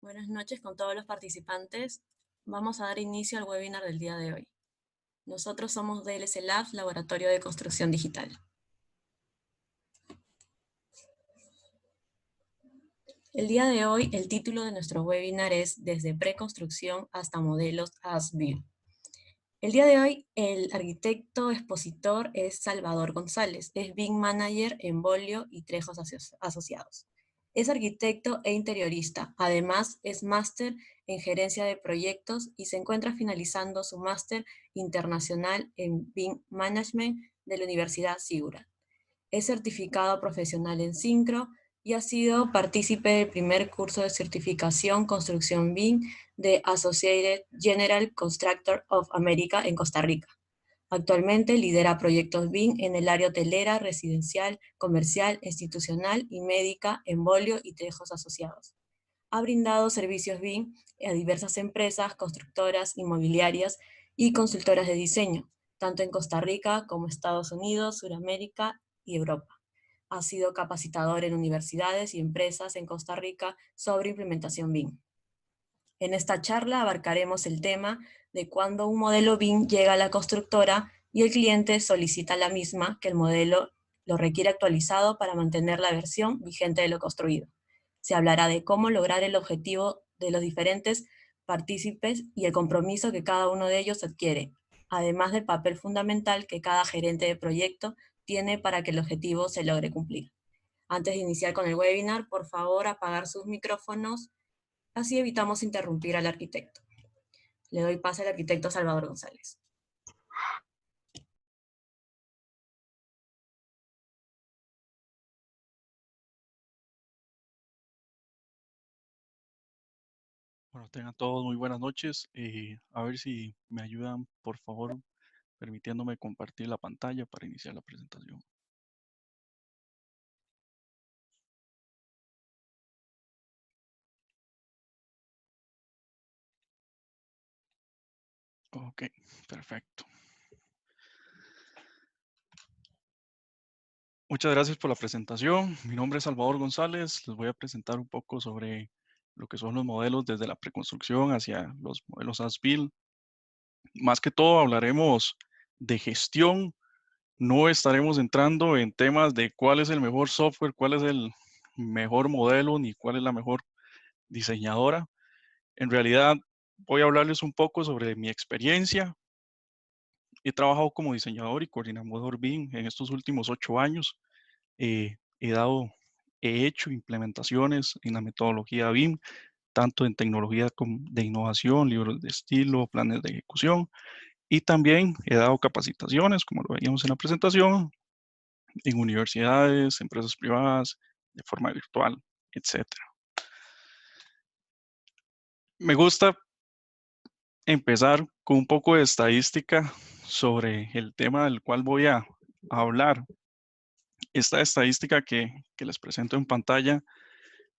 Buenas noches con todos los participantes. Vamos a dar inicio al webinar del día de hoy. Nosotros somos DLS Labs, Laboratorio de Construcción Digital. El día de hoy, el título de nuestro webinar es Desde preconstrucción hasta modelos as-built. El día de hoy, el arquitecto expositor es Salvador González, es BIM Manager en Bolio y Trejos Asociados. Es arquitecto e interiorista, además es máster en gerencia de proyectos y se encuentra finalizando su máster internacional en BIM Management de la Universidad Sigura. Es certificado profesional en Syncro y ha sido partícipe del primer curso de certificación Construcción BIM de Associated General Contractor of America en Costa Rica. Actualmente lidera proyectos BIM en el área hotelera, residencial, comercial, institucional y médica en Bolio y Trejos Asociados. Ha brindado servicios BIM a diversas empresas, constructoras, inmobiliarias y consultoras de diseño, tanto en Costa Rica como Estados Unidos, Sudamérica y Europa. Ha sido capacitador en universidades y empresas en Costa Rica sobre implementación BIM. En esta charla abarcaremos el tema de cuando un modelo BIM llega a la constructora y el cliente solicita la misma, que el modelo lo requiere actualizado para mantener la versión vigente de lo construido. Se hablará de cómo lograr el objetivo de los diferentes partícipes y el compromiso que cada uno de ellos adquiere, además del papel fundamental que cada gerente de proyecto tiene para que el objetivo se logre cumplir. Antes de iniciar con el webinar, por favor apagar sus micrófonos, así evitamos interrumpir al arquitecto. Le doy pase al arquitecto Salvador González. Bueno, tengan todos muy buenas noches. A ver si me ayudan, por favor, permitiéndome compartir la pantalla para iniciar la presentación. Ok, perfecto. Muchas gracias por la presentación. Mi nombre es Salvador González. Les voy a presentar un poco sobre lo que son los modelos desde la preconstrucción hacia los modelos as-built. Más que todo hablaremos de gestión. No estaremos entrando en temas de cuál es el mejor software, cuál es el mejor modelo, ni cuál es la mejor diseñadora. En realidad, voy a hablarles un poco sobre mi experiencia. He trabajado como diseñador y coordinador BIM en estos últimos 8 años. Eh, he dado, he hecho implementaciones en la metodología BIM, tanto en tecnología de innovación, libros de estilo, planes de ejecución, y también he dado capacitaciones, como lo veíamos en la presentación, en universidades, empresas privadas, de forma virtual, etcétera. Me gusta empezar con un poco de estadística sobre el tema del cual voy a hablar. Esta estadística que les presento en pantalla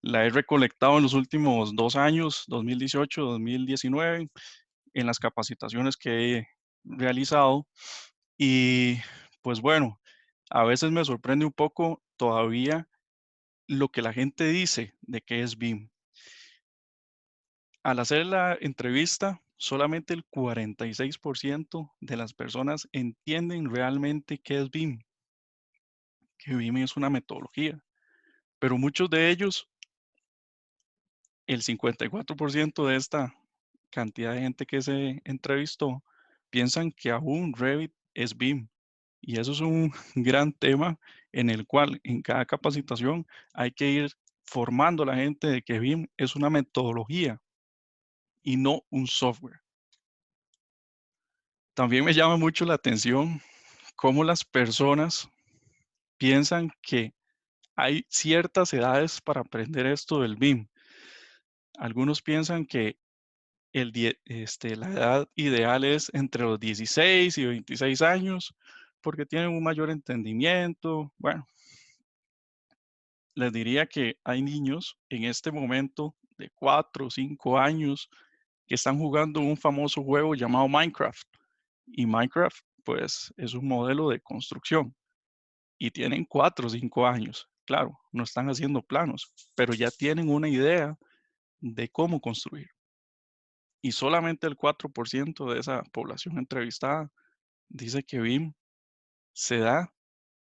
la he recolectado en los últimos 2 años, 2018, 2019, en las capacitaciones que he realizado. Y pues bueno, a veces me sorprende un poco todavía lo que la gente dice de qué es BIM. Al hacer la entrevista, solamente el 46% de las personas entienden realmente qué es BIM, que BIM es una metodología, pero muchos de ellos, el 54% de esta cantidad de gente que se entrevistó, piensan que aún Revit es BIM. Y eso es un gran tema en el cual en cada capacitación hay que ir formando a la gente de que BIM es una metodología y no un software. También me llama mucho la atención cómo las personas piensan que hay ciertas edades para aprender esto del BIM. Algunos piensan que la edad ideal es entre los 16 y 26 años porque tienen un mayor entendimiento. Bueno, les diría que hay niños en este momento de 4 o 5 años que están jugando un famoso juego llamado Minecraft. Y Minecraft, pues, es un modelo de construcción y tienen 4 o 5 años. Claro, no están haciendo planos, pero ya tienen una idea de cómo construir. Y solamente el 4% de esa población entrevistada dice que BIM se da,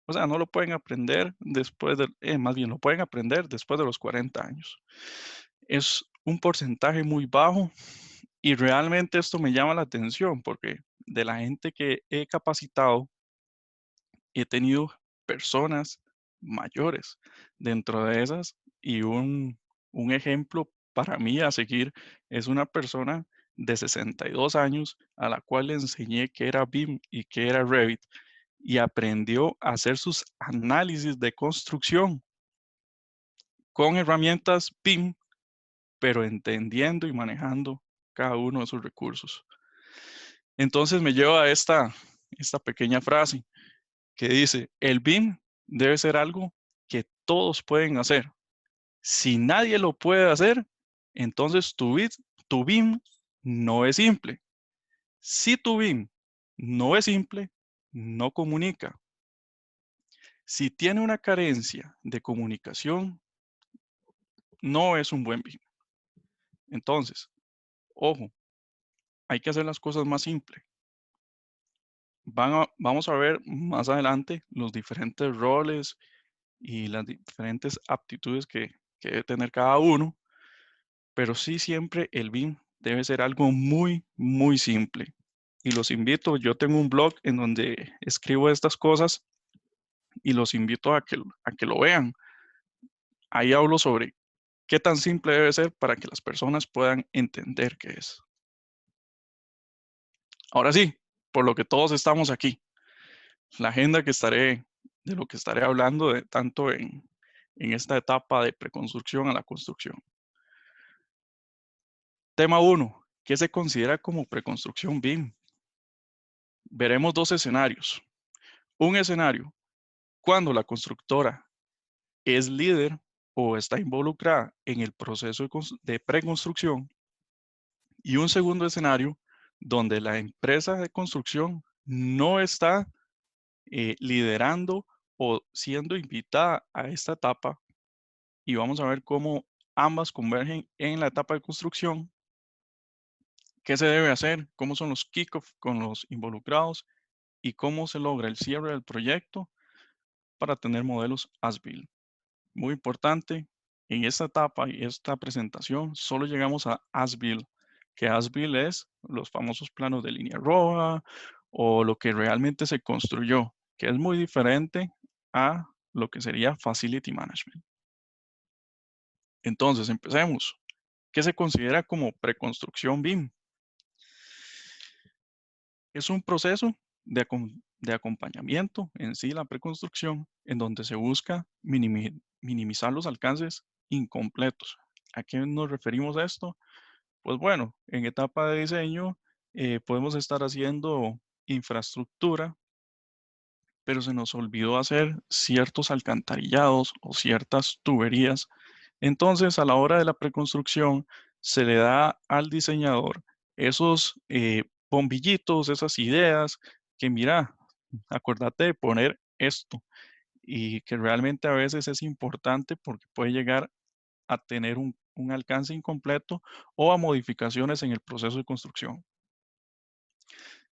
o sea, no lo pueden aprender después de, más bien lo pueden aprender después de los 40 años. Es un porcentaje muy bajo y realmente esto me llama la atención porque de la gente que he capacitado, he tenido personas mayores dentro de esas y un ejemplo para mí a seguir es una persona de 62 años a la cual le enseñé qué era BIM y qué era Revit y aprendió a hacer sus análisis de construcción con herramientas BIM, pero entendiendo y manejando cada uno de sus recursos. Entonces me lleva a esta pequeña frase que dice, el BIM debe ser algo que todos pueden hacer. Si nadie lo puede hacer, entonces tu BIM no es simple. Si tu BIM no es simple, no comunica. Si tiene una carencia de comunicación, no es un buen BIM. Entonces, ojo, hay que hacer las cosas más simples. Vamos a ver más adelante los diferentes roles y las diferentes aptitudes que debe tener cada uno, pero sí siempre el BIM debe ser algo muy, muy simple. Y los invito, yo tengo un blog en donde escribo estas cosas y los invito a que lo vean. Ahí hablo sobre qué tan simple debe ser para que las personas puedan entender qué es. Ahora sí, por lo que todos estamos aquí, la agenda de lo que estaré hablando de, tanto en esta etapa de preconstrucción a la construcción. Tema 1. ¿Qué se considera como preconstrucción BIM? Veremos dos escenarios. Un escenario, cuando la constructora es líder o está involucrada en el proceso de preconstrucción. Y un segundo escenario, donde la empresa de construcción no está liderando o siendo invitada a esta etapa. Y vamos a ver cómo ambas convergen en la etapa de construcción. ¿Qué se debe hacer? ¿Cómo son los kickoffs con los involucrados? ¿Y cómo se logra el cierre del proyecto para tener modelos as-built? Muy importante, en esta etapa y esta presentación solo llegamos a as-built, que as-built es los famosos planos de línea roja o lo que realmente se construyó, que es muy diferente a lo que sería facility management. Entonces, empecemos. ¿Qué se considera como preconstrucción BIM? Es un proceso de acompañamiento en sí, la preconstrucción, en donde se busca minimizar los alcances incompletos. ¿A qué nos referimos a esto? Pues bueno, en etapa de diseño podemos estar haciendo infraestructura, pero se nos olvidó hacer ciertos alcantarillados o ciertas tuberías. Entonces, a la hora de la preconstrucción, se le da al diseñador esos bombillitos, esas ideas que mira, acuérdate de poner esto y que realmente a veces es importante porque puede llegar a tener un alcance incompleto o a modificaciones en el proceso de construcción.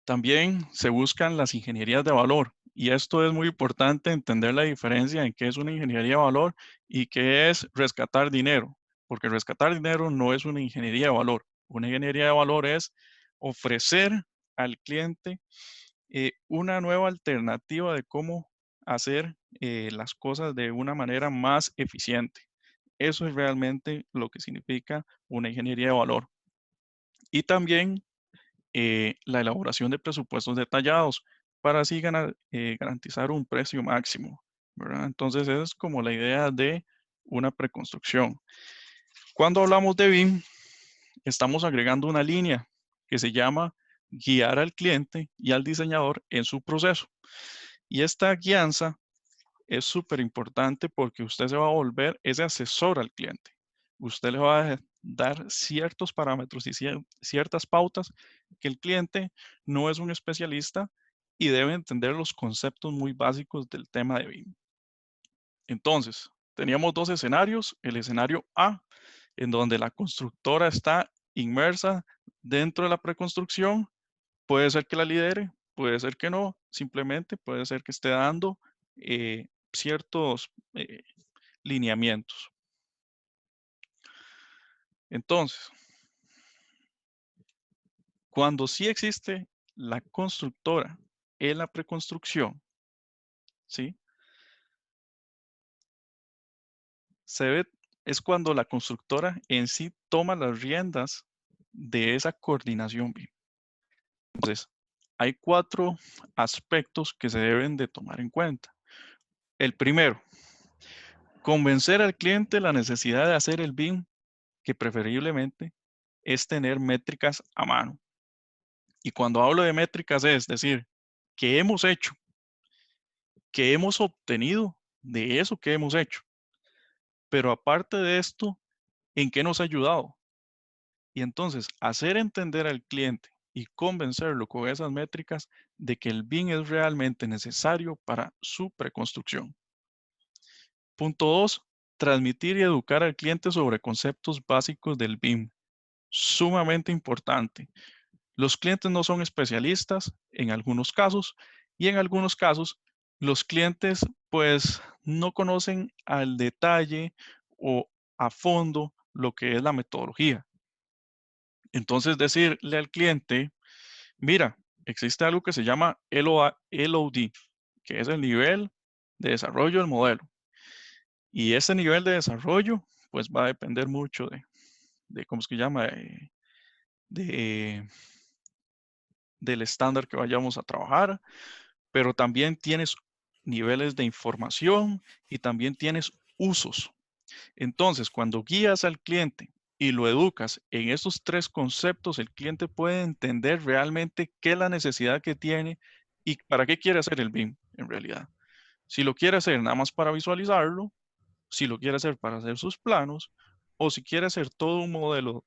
También se buscan las ingenierías de valor y esto es muy importante entender la diferencia en qué es una ingeniería de valor y qué es rescatar dinero, porque rescatar dinero no es una ingeniería de valor. Una ingeniería de valor es ofrecer al cliente una nueva alternativa de cómo hacer las cosas de una manera más eficiente. Eso es realmente lo que significa una ingeniería de valor. Y también la elaboración de presupuestos detallados para así garantizar un precio máximo, ¿verdad? Entonces, esa es como la idea de una preconstrucción. Cuando hablamos de BIM, estamos agregando una línea que se llama guiar al cliente y al diseñador en su proceso. Y esta guianza es súper importante porque usted se va a volver ese asesor al cliente. Usted le va a dar ciertos parámetros y ciertas pautas que el cliente no es un especialista y debe entender los conceptos muy básicos del tema de BIM. Entonces, teníamos dos escenarios. El escenario A, en donde la constructora está inmersa dentro de la preconstrucción. Puede ser que la lidere, puede ser que no, simplemente puede ser que esté dando ciertos lineamientos. Entonces, cuando sí existe la constructora en la preconstrucción, ¿sí? Es cuando la constructora en sí toma las riendas de esa coordinación BIM. Entonces, hay 4 aspectos que se deben de tomar en cuenta. El primero, convencer al cliente la necesidad de hacer el BIM, que preferiblemente es tener métricas a mano. Y cuando hablo de métricas es decir, ¿qué hemos hecho? ¿Qué hemos obtenido de eso que hemos hecho? Pero aparte de esto, ¿en qué nos ha ayudado? Y entonces, hacer entender al cliente y convencerlo con esas métricas de que el BIM es realmente necesario para su preconstrucción. Punto 2, transmitir y educar al cliente sobre conceptos básicos del BIM. Sumamente importante. Los clientes no son especialistas en algunos casos y en algunos casos los clientes pues no conocen al detalle o a fondo lo que es la metodología. Entonces decirle al cliente, mira, existe algo que se llama LOD, que es el nivel de desarrollo del modelo. Y ese nivel de desarrollo pues va a depender mucho de ¿cómo es que llama? De, del estándar que vayamos a trabajar, pero también tienes niveles de información y también tienes usos. Entonces, cuando guías al cliente y lo educas en estos 3 conceptos, el cliente puede entender realmente qué es la necesidad que tiene y para qué quiere hacer el BIM en realidad. Si lo quiere hacer nada más para visualizarlo, si lo quiere hacer para hacer sus planos, o si quiere hacer todo un modelo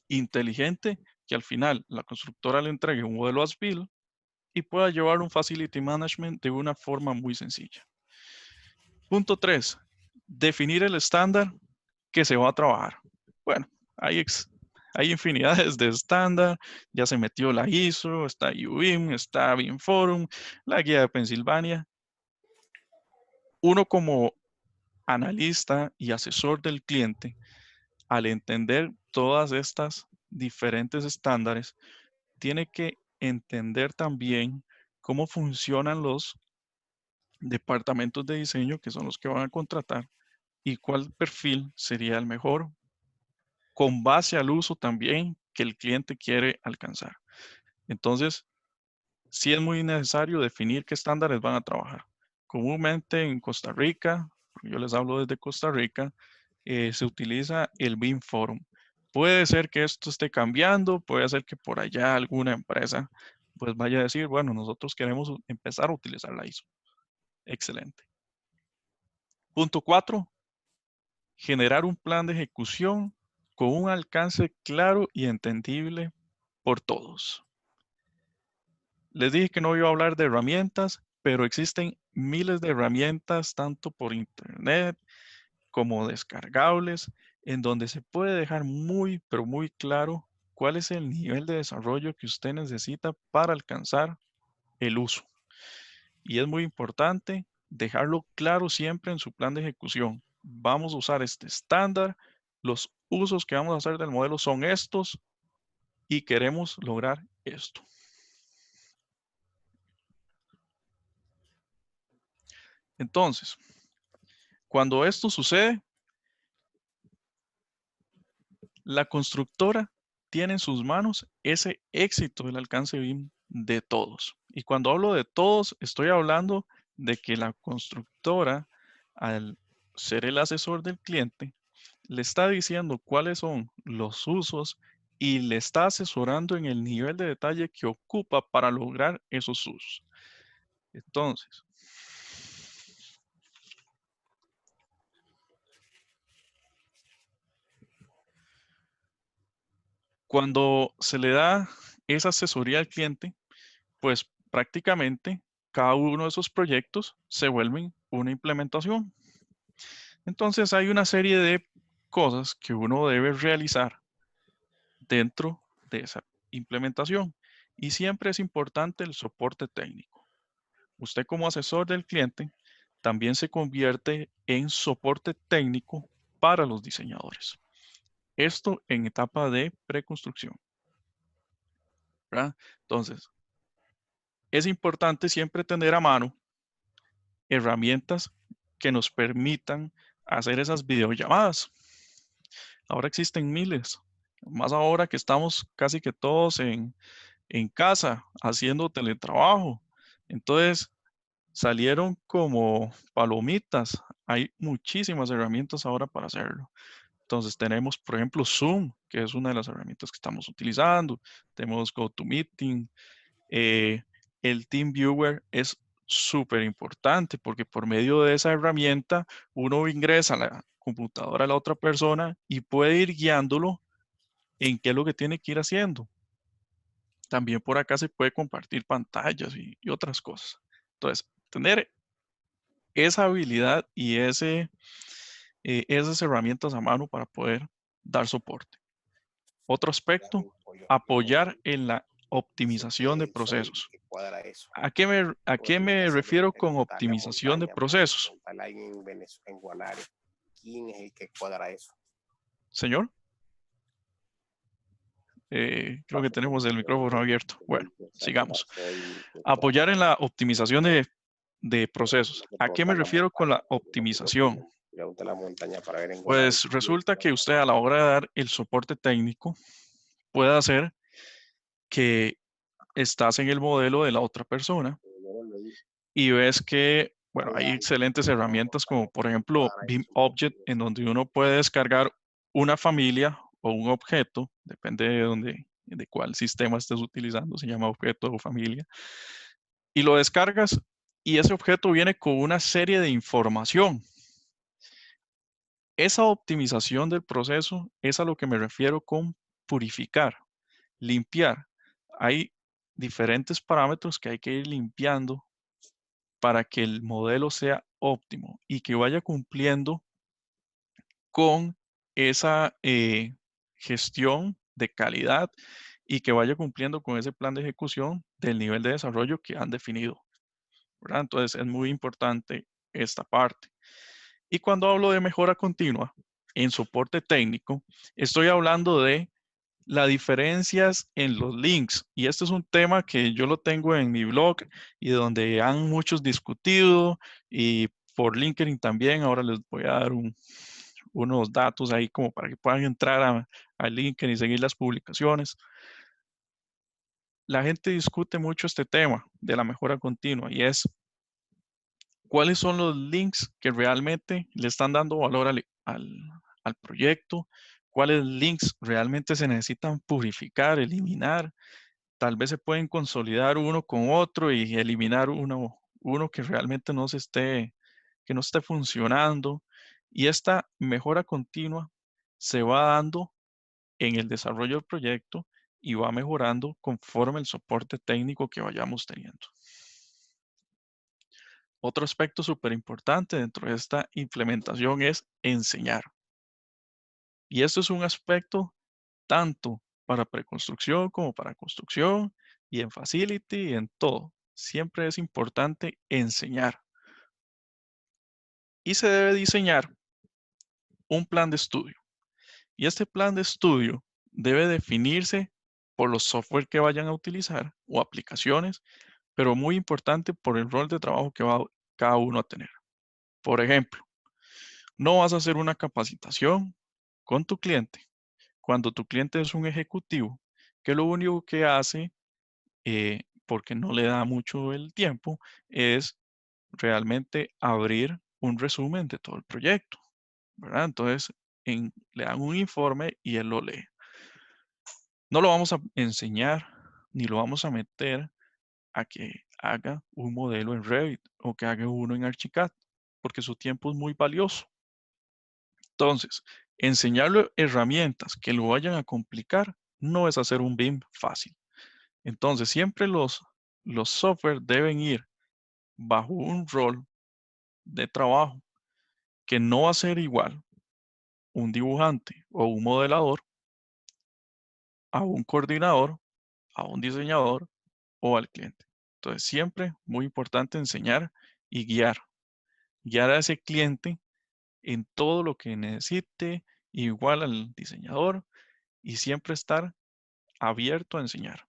inteligente que al final la constructora le entregue un modelo as-built y pueda llevar un facility management de una forma muy sencilla. Punto 3. Definir el estándar que se va a trabajar. Bueno, hay infinidades de estándar, ya se metió la ISO, está UBIM, está BIM Forum, la guía de Pensilvania. Uno como analista y asesor del cliente, al entender todas estas diferentes estándares, tiene que entender también cómo funcionan los departamentos de diseño, que son los que van a contratar, y cuál perfil sería el mejor con base al uso también que el cliente quiere alcanzar. Entonces, sí es muy necesario definir qué estándares van a trabajar. Comúnmente en Costa Rica, yo les hablo desde Costa Rica, se utiliza el BIM Forum. Puede ser que esto esté cambiando, puede ser que por allá alguna empresa pues vaya a decir, bueno, nosotros queremos empezar a utilizar la ISO. Excelente. Punto 4, generar un plan de ejecución con un alcance claro y entendible por todos. Les dije que no iba a hablar de herramientas, pero existen miles de herramientas, tanto por internet como descargables, en donde se puede dejar muy, pero muy claro cuál es el nivel de desarrollo que usted necesita para alcanzar el uso. Y es muy importante dejarlo claro siempre en su plan de ejecución. Vamos a usar este estándar, los usos que vamos a hacer del modelo son estos y queremos lograr esto. Entonces, cuando esto sucede, la constructora tiene en sus manos ese éxito del alcance BIM de todos. Y cuando hablo de todos, estoy hablando de que la constructora, al ser el asesor del cliente, le está diciendo cuáles son los usos y le está asesorando en el nivel de detalle que ocupa para lograr esos usos. Entonces, cuando se le da esa asesoría al cliente, pues prácticamente cada uno de esos proyectos se vuelven una implementación. Entonces hay una serie de cosas que uno debe realizar dentro de esa implementación. Y siempre es importante el soporte técnico. Usted como asesor del cliente también se convierte en soporte técnico para los diseñadores. Esto en etapa de preconstrucción, ¿verdad? Entonces, es importante siempre tener a mano herramientas que nos permitan hacer esas videollamadas. Ahora existen miles, más ahora que estamos casi que todos en casa haciendo teletrabajo. Entonces, salieron como palomitas. Hay muchísimas herramientas ahora para hacerlo. Entonces tenemos, por ejemplo, Zoom, que es una de las herramientas que estamos utilizando. Tenemos GoToMeeting. eh, el TeamViewer es súper importante porque por medio de esa herramienta uno ingresa a la computadora de la otra persona y puede ir guiándolo en qué es lo que tiene que ir haciendo. También por acá se puede compartir pantallas y otras cosas. Entonces, tener esa habilidad y esas herramientas a mano para poder dar soporte. Otro aspecto, apoyar en la optimización de procesos. ¿A qué me refiero con optimización de procesos? Señor, creo que tenemos el micrófono abierto. Bueno, sigamos. Apoyar en la optimización de procesos. ¿A qué me refiero con la optimización? Pues resulta que usted a la hora de dar el soporte técnico puede hacer que estás en el modelo de la otra persona y ves que, bueno, hay excelentes herramientas como por ejemplo Beam Object, en donde uno puede descargar una familia o un objeto, depende de cuál sistema estés utilizando, se llama objeto o familia, y lo descargas y ese objeto viene con una serie de información. Esa optimización del proceso es a lo que me refiero con purificar, limpiar. Hay diferentes parámetros que hay que ir limpiando para que el modelo sea óptimo y que vaya cumpliendo con esa gestión de calidad y que vaya cumpliendo con ese plan de ejecución del nivel de desarrollo que han definido, ¿verdad? Entonces es muy importante esta parte. Y cuando hablo de mejora continua en soporte técnico, estoy hablando de las diferencias en los links. Y este es un tema que yo lo tengo en mi blog y donde han muchos discutido y por LinkedIn también. Ahora les voy a dar unos datos ahí como para que puedan entrar a LinkedIn y seguir las publicaciones. La gente discute mucho este tema de la mejora continua y es cuáles son los links que realmente le están dando valor al proyecto, cuáles links realmente se necesitan purificar, eliminar. Tal vez se pueden consolidar uno con otro y eliminar uno que realmente que no esté funcionando. Y esta mejora continua se va dando en el desarrollo del proyecto y va mejorando conforme el soporte técnico que vayamos teniendo. Otro aspecto súper importante dentro de esta implementación es enseñar. Y esto es un aspecto tanto para preconstrucción como para construcción y en facility y en todo. Siempre es importante enseñar. Y se debe diseñar un plan de estudio. Y este plan de estudio debe definirse por los software que vayan a utilizar o aplicaciones, pero muy importante por el rol de trabajo que va cada uno a tener. Por ejemplo, no vas a hacer una capacitación con tu cliente cuando tu cliente es un ejecutivo que lo único que hace, porque no le da mucho el tiempo, es realmente abrir un resumen de todo el proyecto, ¿verdad? Entonces, le dan un informe y él lo lee. No lo vamos a enseñar ni lo vamos a meter a que haga un modelo en Revit o que haga uno en Archicad, porque su tiempo es muy valioso. Entonces, enseñarle herramientas que lo vayan a complicar no es hacer un BIM fácil. Entonces, siempre los software deben ir bajo un rol de trabajo que no va a ser igual un dibujante o un modelador, a un coordinador, a un diseñador o al cliente. Entonces, siempre muy importante enseñar y guiar a ese cliente en todo lo que necesite, igual al diseñador, y siempre estar abierto a enseñar.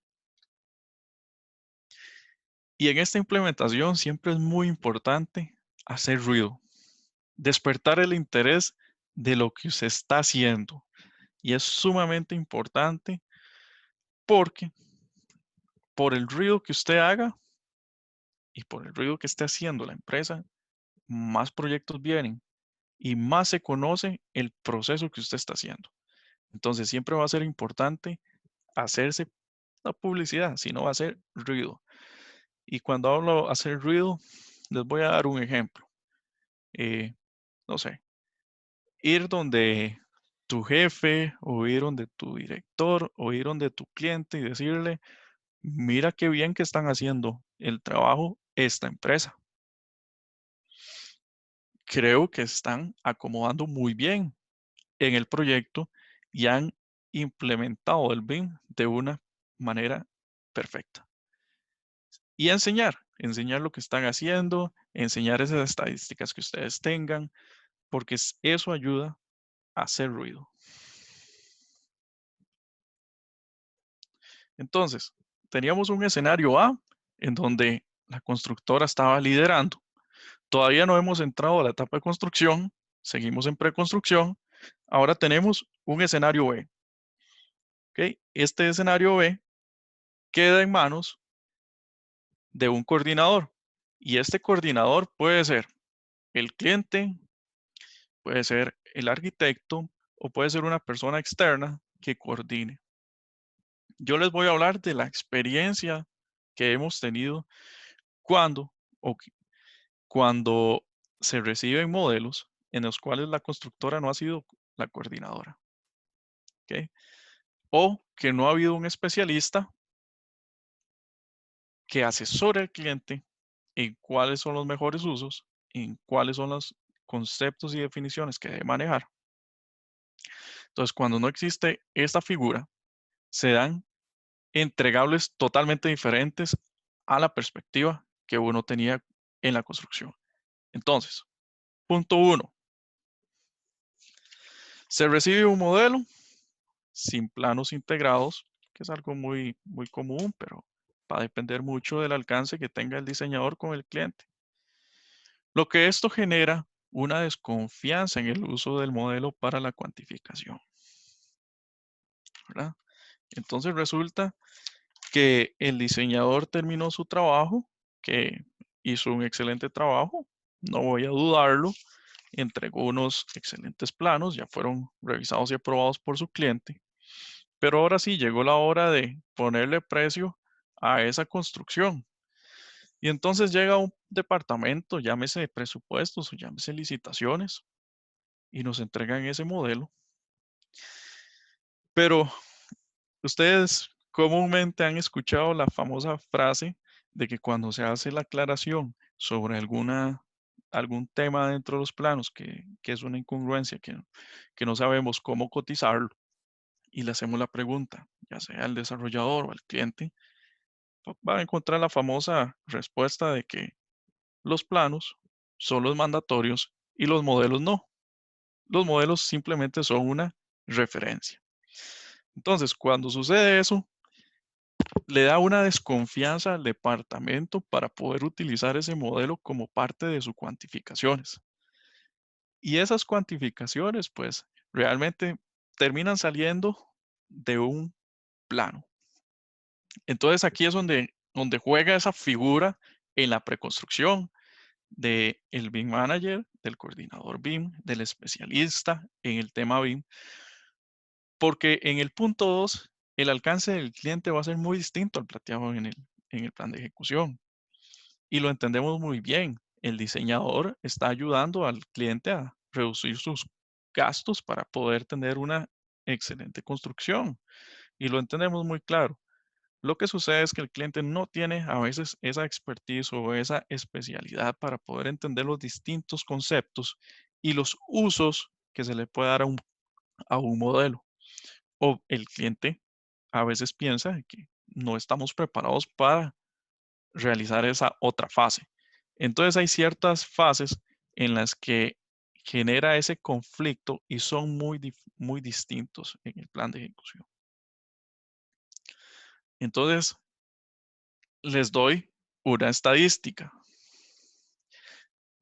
Y en esta implementación siempre es muy importante hacer ruido, despertar el interés de lo que usted está haciendo. Y es sumamente importante porque por el ruido que usted haga y por el ruido que esté haciendo la empresa, más proyectos vienen y más se conoce el proceso que usted está haciendo. Entonces siempre va a ser importante hacerse la publicidad, si no va a ser ruido. Y cuando hablo de hacer ruido, les voy a dar un ejemplo. No sé, ir donde tu jefe o ir donde tu director o ir donde tu cliente y decirle, mira qué bien que están haciendo el trabajo esta empresa. Creo que están acomodando muy bien en el proyecto y han implementado el BIM de una manera perfecta. Y enseñar lo que están haciendo, enseñar esas estadísticas que ustedes tengan, porque eso ayuda a hacer ruido. Entonces, teníamos un escenario A en donde la constructora estaba liderando. Todavía no hemos entrado a la etapa de construcción, seguimos en preconstrucción. Ahora tenemos un escenario B. ¿Okay? Este escenario B queda en manos de un coordinador. Y este coordinador puede ser el cliente, puede ser el arquitecto o puede ser una persona externa que coordine. Yo les voy a hablar de la experiencia que hemos tenido cuando, o cuando se reciben modelos en los cuales la constructora no ha sido la coordinadora. ¿Okay? O que no ha habido un especialista que asesore al cliente en cuáles son los mejores usos, en cuáles son los conceptos y definiciones que debe manejar. Entonces, cuando no existe esta figura, se dan entregables totalmente diferentes a la perspectiva que uno tenía en la construcción. Entonces, punto 1. Se recibe un modelo sin planos integrados, que es algo muy, muy común, pero va a depender mucho del alcance que tenga el diseñador con el cliente. Lo que esto genera una desconfianza en el uso del modelo para la cuantificación, ¿verdad? Entonces resulta que el diseñador terminó su trabajo, que hizo un excelente trabajo, no voy a dudarlo, entregó unos excelentes planos, ya fueron revisados y aprobados por su cliente, pero ahora sí llegó la hora de ponerle precio a esa construcción. Y entonces llega un departamento, llámese presupuestos o llámese licitaciones, y nos entregan ese modelo. Pero ustedes comúnmente han escuchado la famosa frase de que cuando se hace la aclaración sobre algún tema dentro de los planos que es una incongruencia, que no sabemos cómo cotizarlo, y le hacemos la pregunta, ya sea al desarrollador o al cliente, va a encontrar la famosa respuesta de que los planos son los mandatorios y los modelos no. Los modelos simplemente son una referencia. Entonces, cuando sucede eso, le da una desconfianza al departamento para poder utilizar ese modelo como parte de sus cuantificaciones. Y esas cuantificaciones, pues, realmente terminan saliendo de un plano. Entonces, aquí es donde juega esa figura en la preconstrucción del BIM Manager, del coordinador BIM, del especialista en el tema BIM, porque en el punto 2, el alcance del cliente va a ser muy distinto al planteado en el plan de ejecución. Y lo entendemos muy bien. El diseñador está ayudando al cliente a reducir sus gastos para poder tener una excelente construcción. Y lo entendemos muy claro. Lo que sucede es que el cliente no tiene a veces esa expertise o esa especialidad para poder entender los distintos conceptos y los usos que se le puede dar a un a un modelo. O el cliente a veces piensa que no estamos preparados para realizar esa otra fase. Entonces hay ciertas fases en las que genera ese conflicto y son muy distintos en el plan de ejecución. Entonces, les doy una estadística.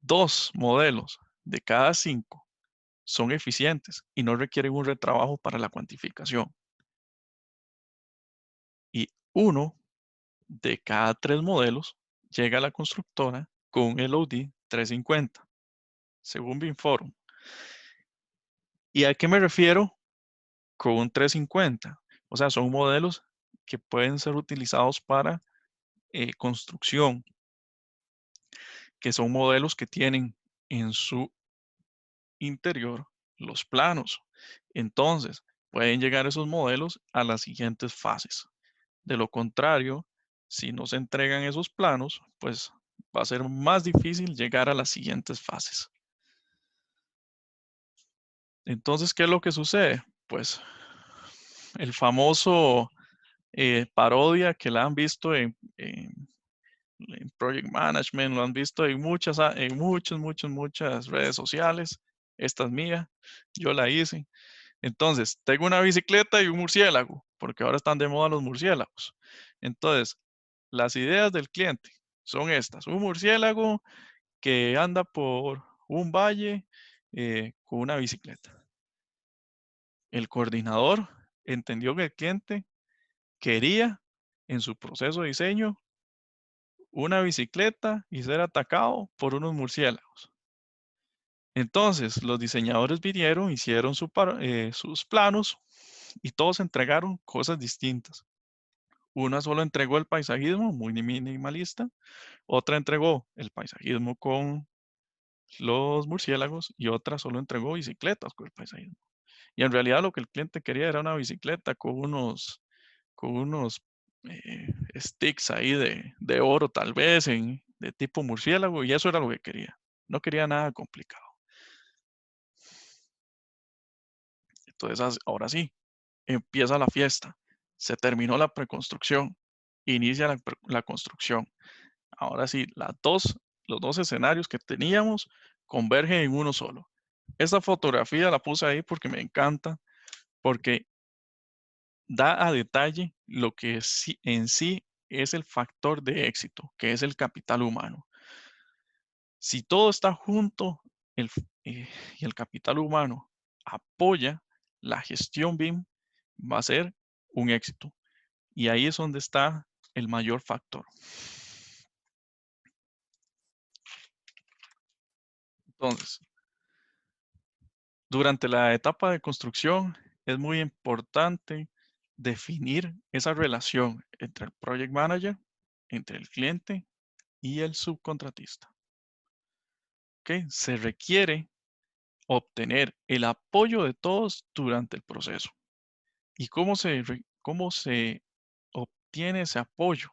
2 modelos de cada 5 son eficientes y no requieren un retrabajo para la cuantificación. Y 1 de cada 3 modelos llega a la constructora con un LOD 350, según BIMforum. ¿Y a qué me refiero con un 350? O sea, son modelos que pueden ser utilizados para construcción, que son modelos que tienen en su interior los planos. Entonces, pueden llegar esos modelos a las siguientes fases. De lo contrario, si no se entregan esos planos, pues va a ser más difícil llegar a las siguientes fases. Entonces, ¿qué es lo que sucede? Pues el famoso parodia que la han visto en Project Management, lo han visto en muchas redes sociales. Esta es mía, yo la hice. Entonces, tengo una bicicleta y un murciélago, porque ahora están de moda los murciélagos. Entonces, las ideas del cliente son estas: un murciélago que anda por un valle con una bicicleta. El coordinador entendió que el cliente quería en su proceso de diseño una bicicleta y ser atacado por unos murciélagos. Entonces, los diseñadores vinieron, hicieron sus planos y todos entregaron cosas distintas. Una solo entregó el paisajismo, muy minimalista. Otra entregó el paisajismo con los murciélagos y otra solo entregó bicicletas con el paisajismo. Y en realidad lo que el cliente quería era una bicicleta con unos sticks ahí de oro tal vez, de tipo murciélago, y eso era lo que quería. No quería nada complicado. Entonces, ahora sí, empieza la fiesta. Se terminó la preconstrucción. Inicia la construcción. Ahora sí, los dos escenarios que teníamos convergen en uno solo. Esta fotografía la puse ahí porque me encanta, porque da a detalle lo que en sí es el factor de éxito, que es el capital humano. Si todo está junto y el capital humano apoya la gestión BIM, va a ser un éxito. Y ahí es donde está el mayor factor. Entonces, durante la etapa de construcción es muy importante definir esa relación entre el project manager, entre el cliente y el subcontratista. ¿Ok? Se requiere obtener el apoyo de todos durante el proceso. ¿Y cómo se obtiene ese apoyo?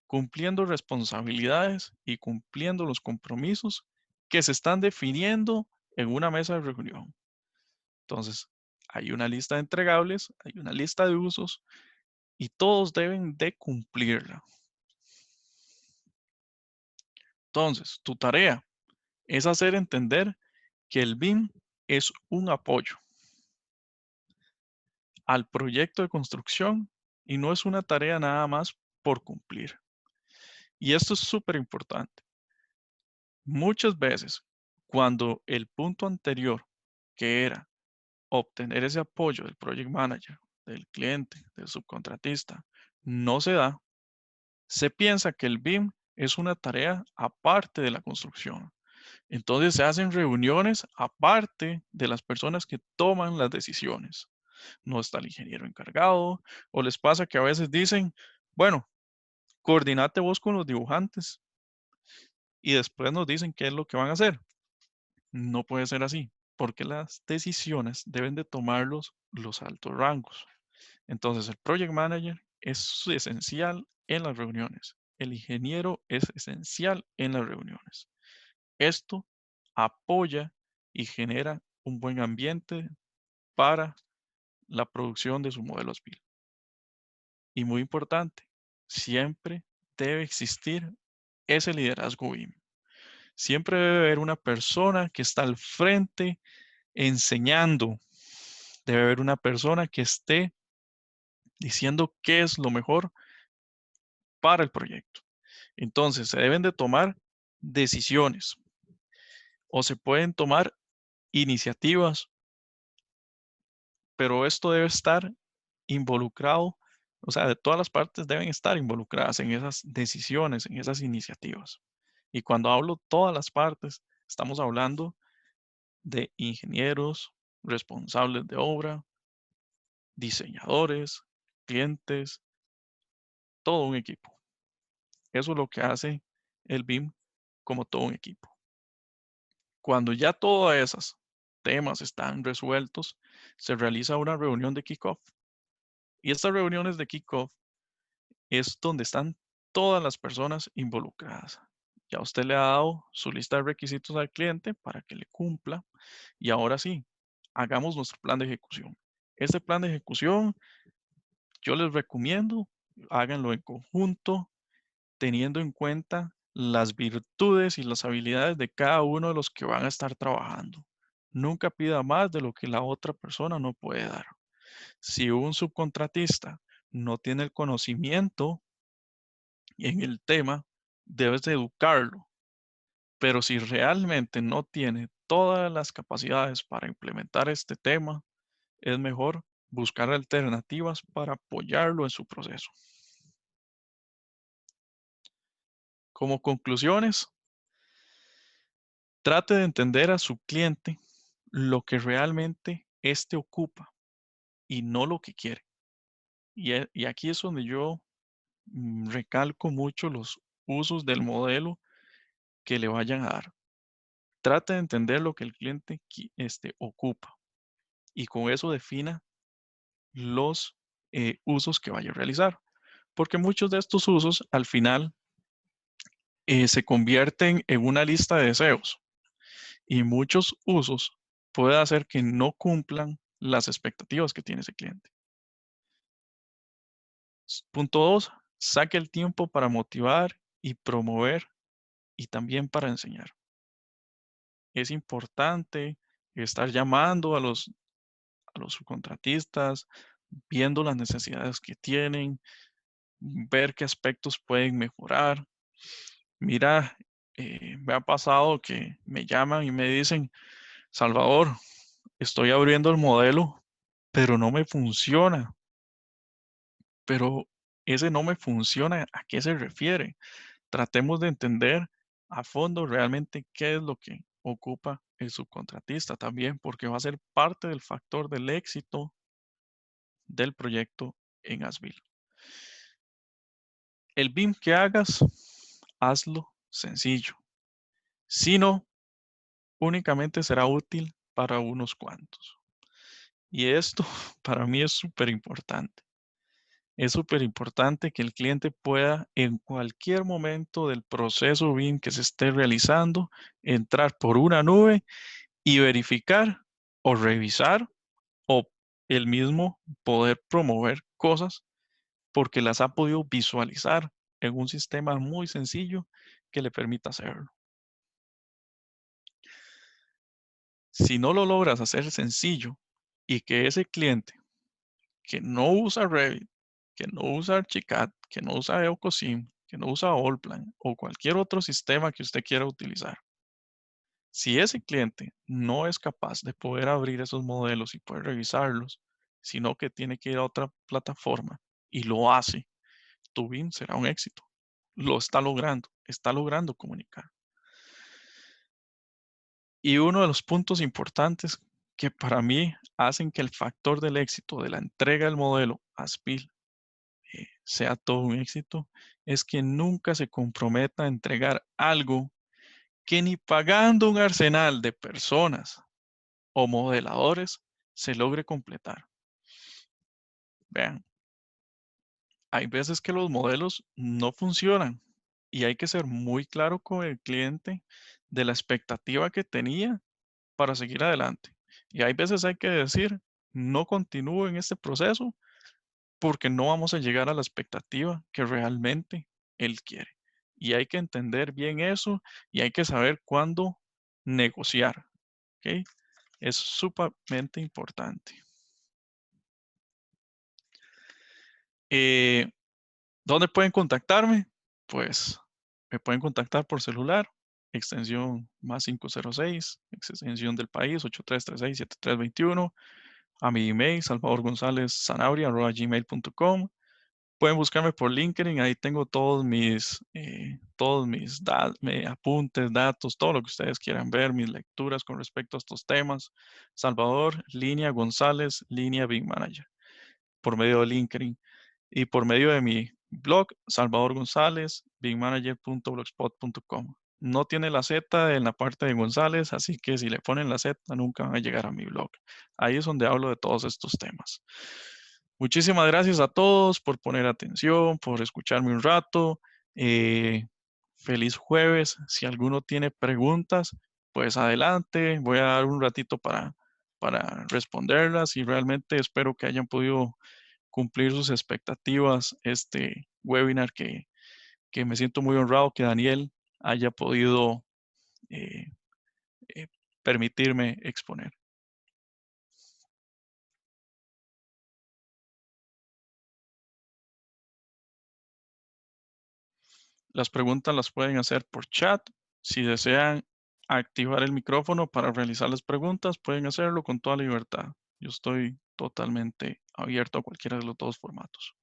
Cumpliendo responsabilidades y cumpliendo los compromisos que se están definiendo en una mesa de reunión. Entonces, hay una lista de entregables, hay una lista de usos y todos deben de cumplirla. Entonces, tu tarea es hacer entender que el BIM es un apoyo al proyecto de construcción y no es una tarea nada más por cumplir. Y esto es súper importante. Muchas veces, cuando el punto anterior, que era obtener ese apoyo del project manager, del cliente, del subcontratista, no se da, se piensa que el BIM es una tarea aparte de la construcción. Entonces se hacen reuniones aparte de las personas que toman las decisiones. No está el ingeniero encargado, o les pasa que a veces dicen, bueno, coordinate vos con los dibujantes y después nos dicen qué es lo que van a hacer. No puede ser así, porque las decisiones deben de tomarlos los altos rangos. Entonces, el project manager es esencial en las reuniones. El ingeniero es esencial en las reuniones. Esto apoya y genera un buen ambiente para la producción de su modelo ASBIL. Y muy importante, siempre debe existir ese liderazgo BIM. Siempre debe haber una persona que está al frente enseñando. Debe haber una persona que esté diciendo qué es lo mejor para el proyecto. Entonces, se deben de tomar decisiones o se pueden tomar iniciativas, pero esto debe estar involucrado, o sea, de todas las partes deben estar involucradas en esas decisiones, en esas iniciativas. Y cuando hablo todas las partes, estamos hablando de ingenieros, responsables de obra, diseñadores, clientes, todo un equipo. Eso es lo que hace el BIM como todo un equipo. Cuando ya todos esos temas están resueltos, se realiza una reunión de kickoff. Y estas reuniones de kickoff es donde están todas las personas involucradas. Ya usted le ha dado su lista de requisitos al cliente para que le cumpla. Y ahora sí, hagamos nuestro plan de ejecución. Este plan de ejecución, yo les recomiendo, háganlo en conjunto, teniendo en cuenta las virtudes y las habilidades de cada uno de los que van a estar trabajando. Nunca pida más de lo que la otra persona no puede dar. Si un subcontratista no tiene el conocimiento en el tema, debes de educarlo. Pero si realmente no tiene todas las capacidades para implementar este tema, es mejor buscar alternativas para apoyarlo en su proceso. Como conclusiones, trate de entender a su cliente lo que realmente éste ocupa y no lo que quiere. Y aquí es donde yo recalco mucho los usos del modelo que le vayan a dar. Trate de entender lo que el cliente ocupa y con eso defina los usos que vaya a realizar. Porque muchos de estos usos al final se convierten en una lista de deseos y muchos usos puede hacer que no cumplan las expectativas que tiene ese cliente. Punto 2, saque el tiempo para motivar y promover y también para enseñar. Es importante estar llamando a los subcontratistas, viendo las necesidades que tienen, ver qué aspectos pueden mejorar. Mira, me ha pasado que me llaman y me dicen, Salvador, estoy abriendo el modelo, pero no me funciona. Pero ese no me funciona, ¿a qué se refiere? Tratemos de entender a fondo realmente qué es lo que ocupa el subcontratista también, porque va a ser parte del factor del éxito del proyecto en Asbil. El BIM que hagas, hazlo sencillo. Si no, únicamente será útil para unos cuantos. Y esto para mí es súper importante. Es súper importante que el cliente pueda en cualquier momento del proceso BIM que se esté realizando, entrar por una nube y verificar o revisar o el mismo poder promover cosas porque las ha podido visualizar en un sistema muy sencillo que le permita hacerlo. Si no lo logras hacer sencillo y que ese cliente que no usa Revit, que no usa Archicad, que no usa EOCOSIM, que no usa Allplan o cualquier otro sistema que usted quiera utilizar, si ese cliente no es capaz de poder abrir esos modelos y poder revisarlos, sino que tiene que ir a otra plataforma y lo hace, tu BIM será un éxito. Lo está logrando comunicar. Y uno de los puntos importantes que para mí hacen que el factor del éxito de la entrega del modelo ASPIL sea todo un éxito es que nunca se comprometa a entregar algo que ni pagando un arsenal de personas o modeladores se logre completar. Vean, hay veces que los modelos no funcionan y hay que ser muy claro con el cliente de la expectativa que tenía para seguir adelante. Y hay veces hay que decir, no continúe en este proceso porque no vamos a llegar a la expectativa que realmente él quiere. Y hay que entender bien eso y hay que saber cuándo negociar. ¿Ok? Es sumamente importante. ¿Dónde pueden contactarme? Pues me pueden contactar por celular, extensión +506, extensión del país 8336-7321, a mi email salvadorgonzalezsanabria@gmail.com. Pueden buscarme por LinkedIn, ahí tengo todos mis apuntes, datos, todo lo que ustedes quieran ver, mis lecturas con respecto a estos temas. Salvador, línea González, línea Big Manager, por medio de LinkedIn y por medio de mi blog, Salvador González, bigmanager.blogspot.com. No tiene la Z en la parte de González, así que si le ponen la Z nunca van a llegar a mi blog. Ahí es donde hablo de todos estos temas. Muchísimas gracias a todos por poner atención, por escucharme un rato. Feliz jueves. Si alguno tiene preguntas, pues adelante. Voy a dar un ratito para responderlas y realmente espero que hayan podido cumplir sus expectativas este webinar que me siento muy honrado que Daniel haya podido eh, eh, permitirme exponer. Las preguntas las pueden hacer por chat. Si desean activar el micrófono para realizar las preguntas, pueden hacerlo con toda libertad. Yo estoy totalmente abierto a cualquiera de los dos formatos.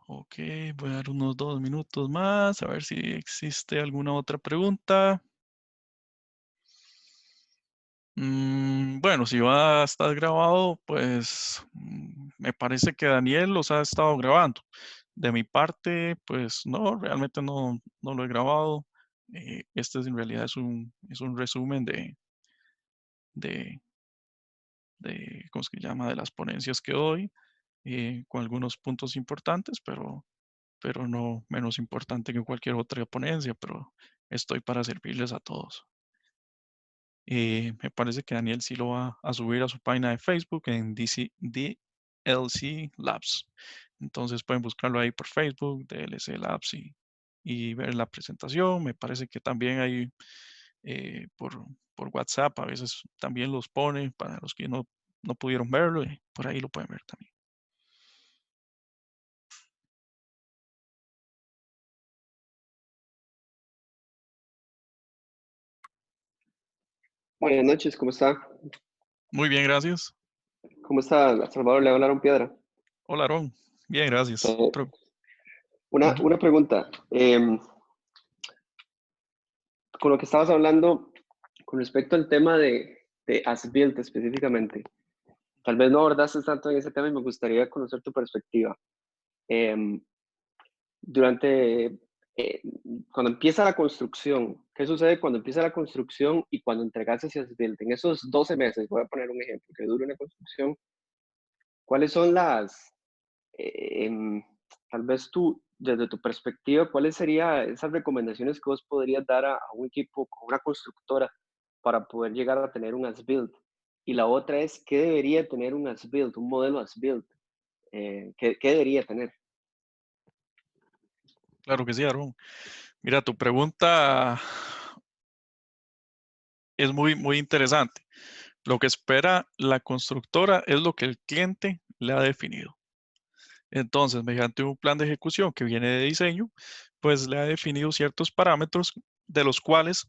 Ok, voy a dar unos 2 minutos más a ver si existe alguna otra pregunta. Bueno, si va a estar grabado, pues me parece que Daniel los ha estado grabando. De mi parte, pues no, realmente no lo he grabado. Este en realidad es un resumen de, ¿cómo es que se llama? De las ponencias que doy, con algunos puntos importantes, pero no menos importante que cualquier otra ponencia, pero estoy para servirles a todos. Me parece que Daniel sí lo va a subir a su página de Facebook en DLC Labs. Entonces pueden buscarlo ahí por Facebook, DLC Labs y ver la presentación. Me parece que también hay por WhatsApp, a veces también los pone para los que no pudieron verlo, y por ahí lo pueden ver también. Buenas noches, ¿cómo está? Muy bien, gracias. ¿Cómo está, Salvador? Le hablaron piedra. Hola, Aaron. Bien, gracias. Eh, una pregunta. Con lo que estabas hablando con respecto al tema de As-Built específicamente, tal vez no abordaste tanto en ese tema y me gustaría conocer tu perspectiva. Em, durante, eh, cuando empieza la construcción, ¿qué sucede cuando empieza la construcción y cuando entregas ese As-Built? En esos 12 meses, voy a poner un ejemplo, que dura una construcción, ¿cuáles son tal vez tú, desde tu perspectiva, ¿cuáles serían esas recomendaciones que vos podrías dar a un equipo, a una constructora, para poder llegar a tener un as-built? Y la otra es, ¿qué debería tener un as-built, un modelo as-built? ¿Qué debería tener? Claro que sí, Aaron. Mira, tu pregunta es muy interesante. Lo que espera la constructora es lo que el cliente le ha definido. Entonces, mediante un plan de ejecución que viene de diseño, pues le ha definido ciertos parámetros de los cuales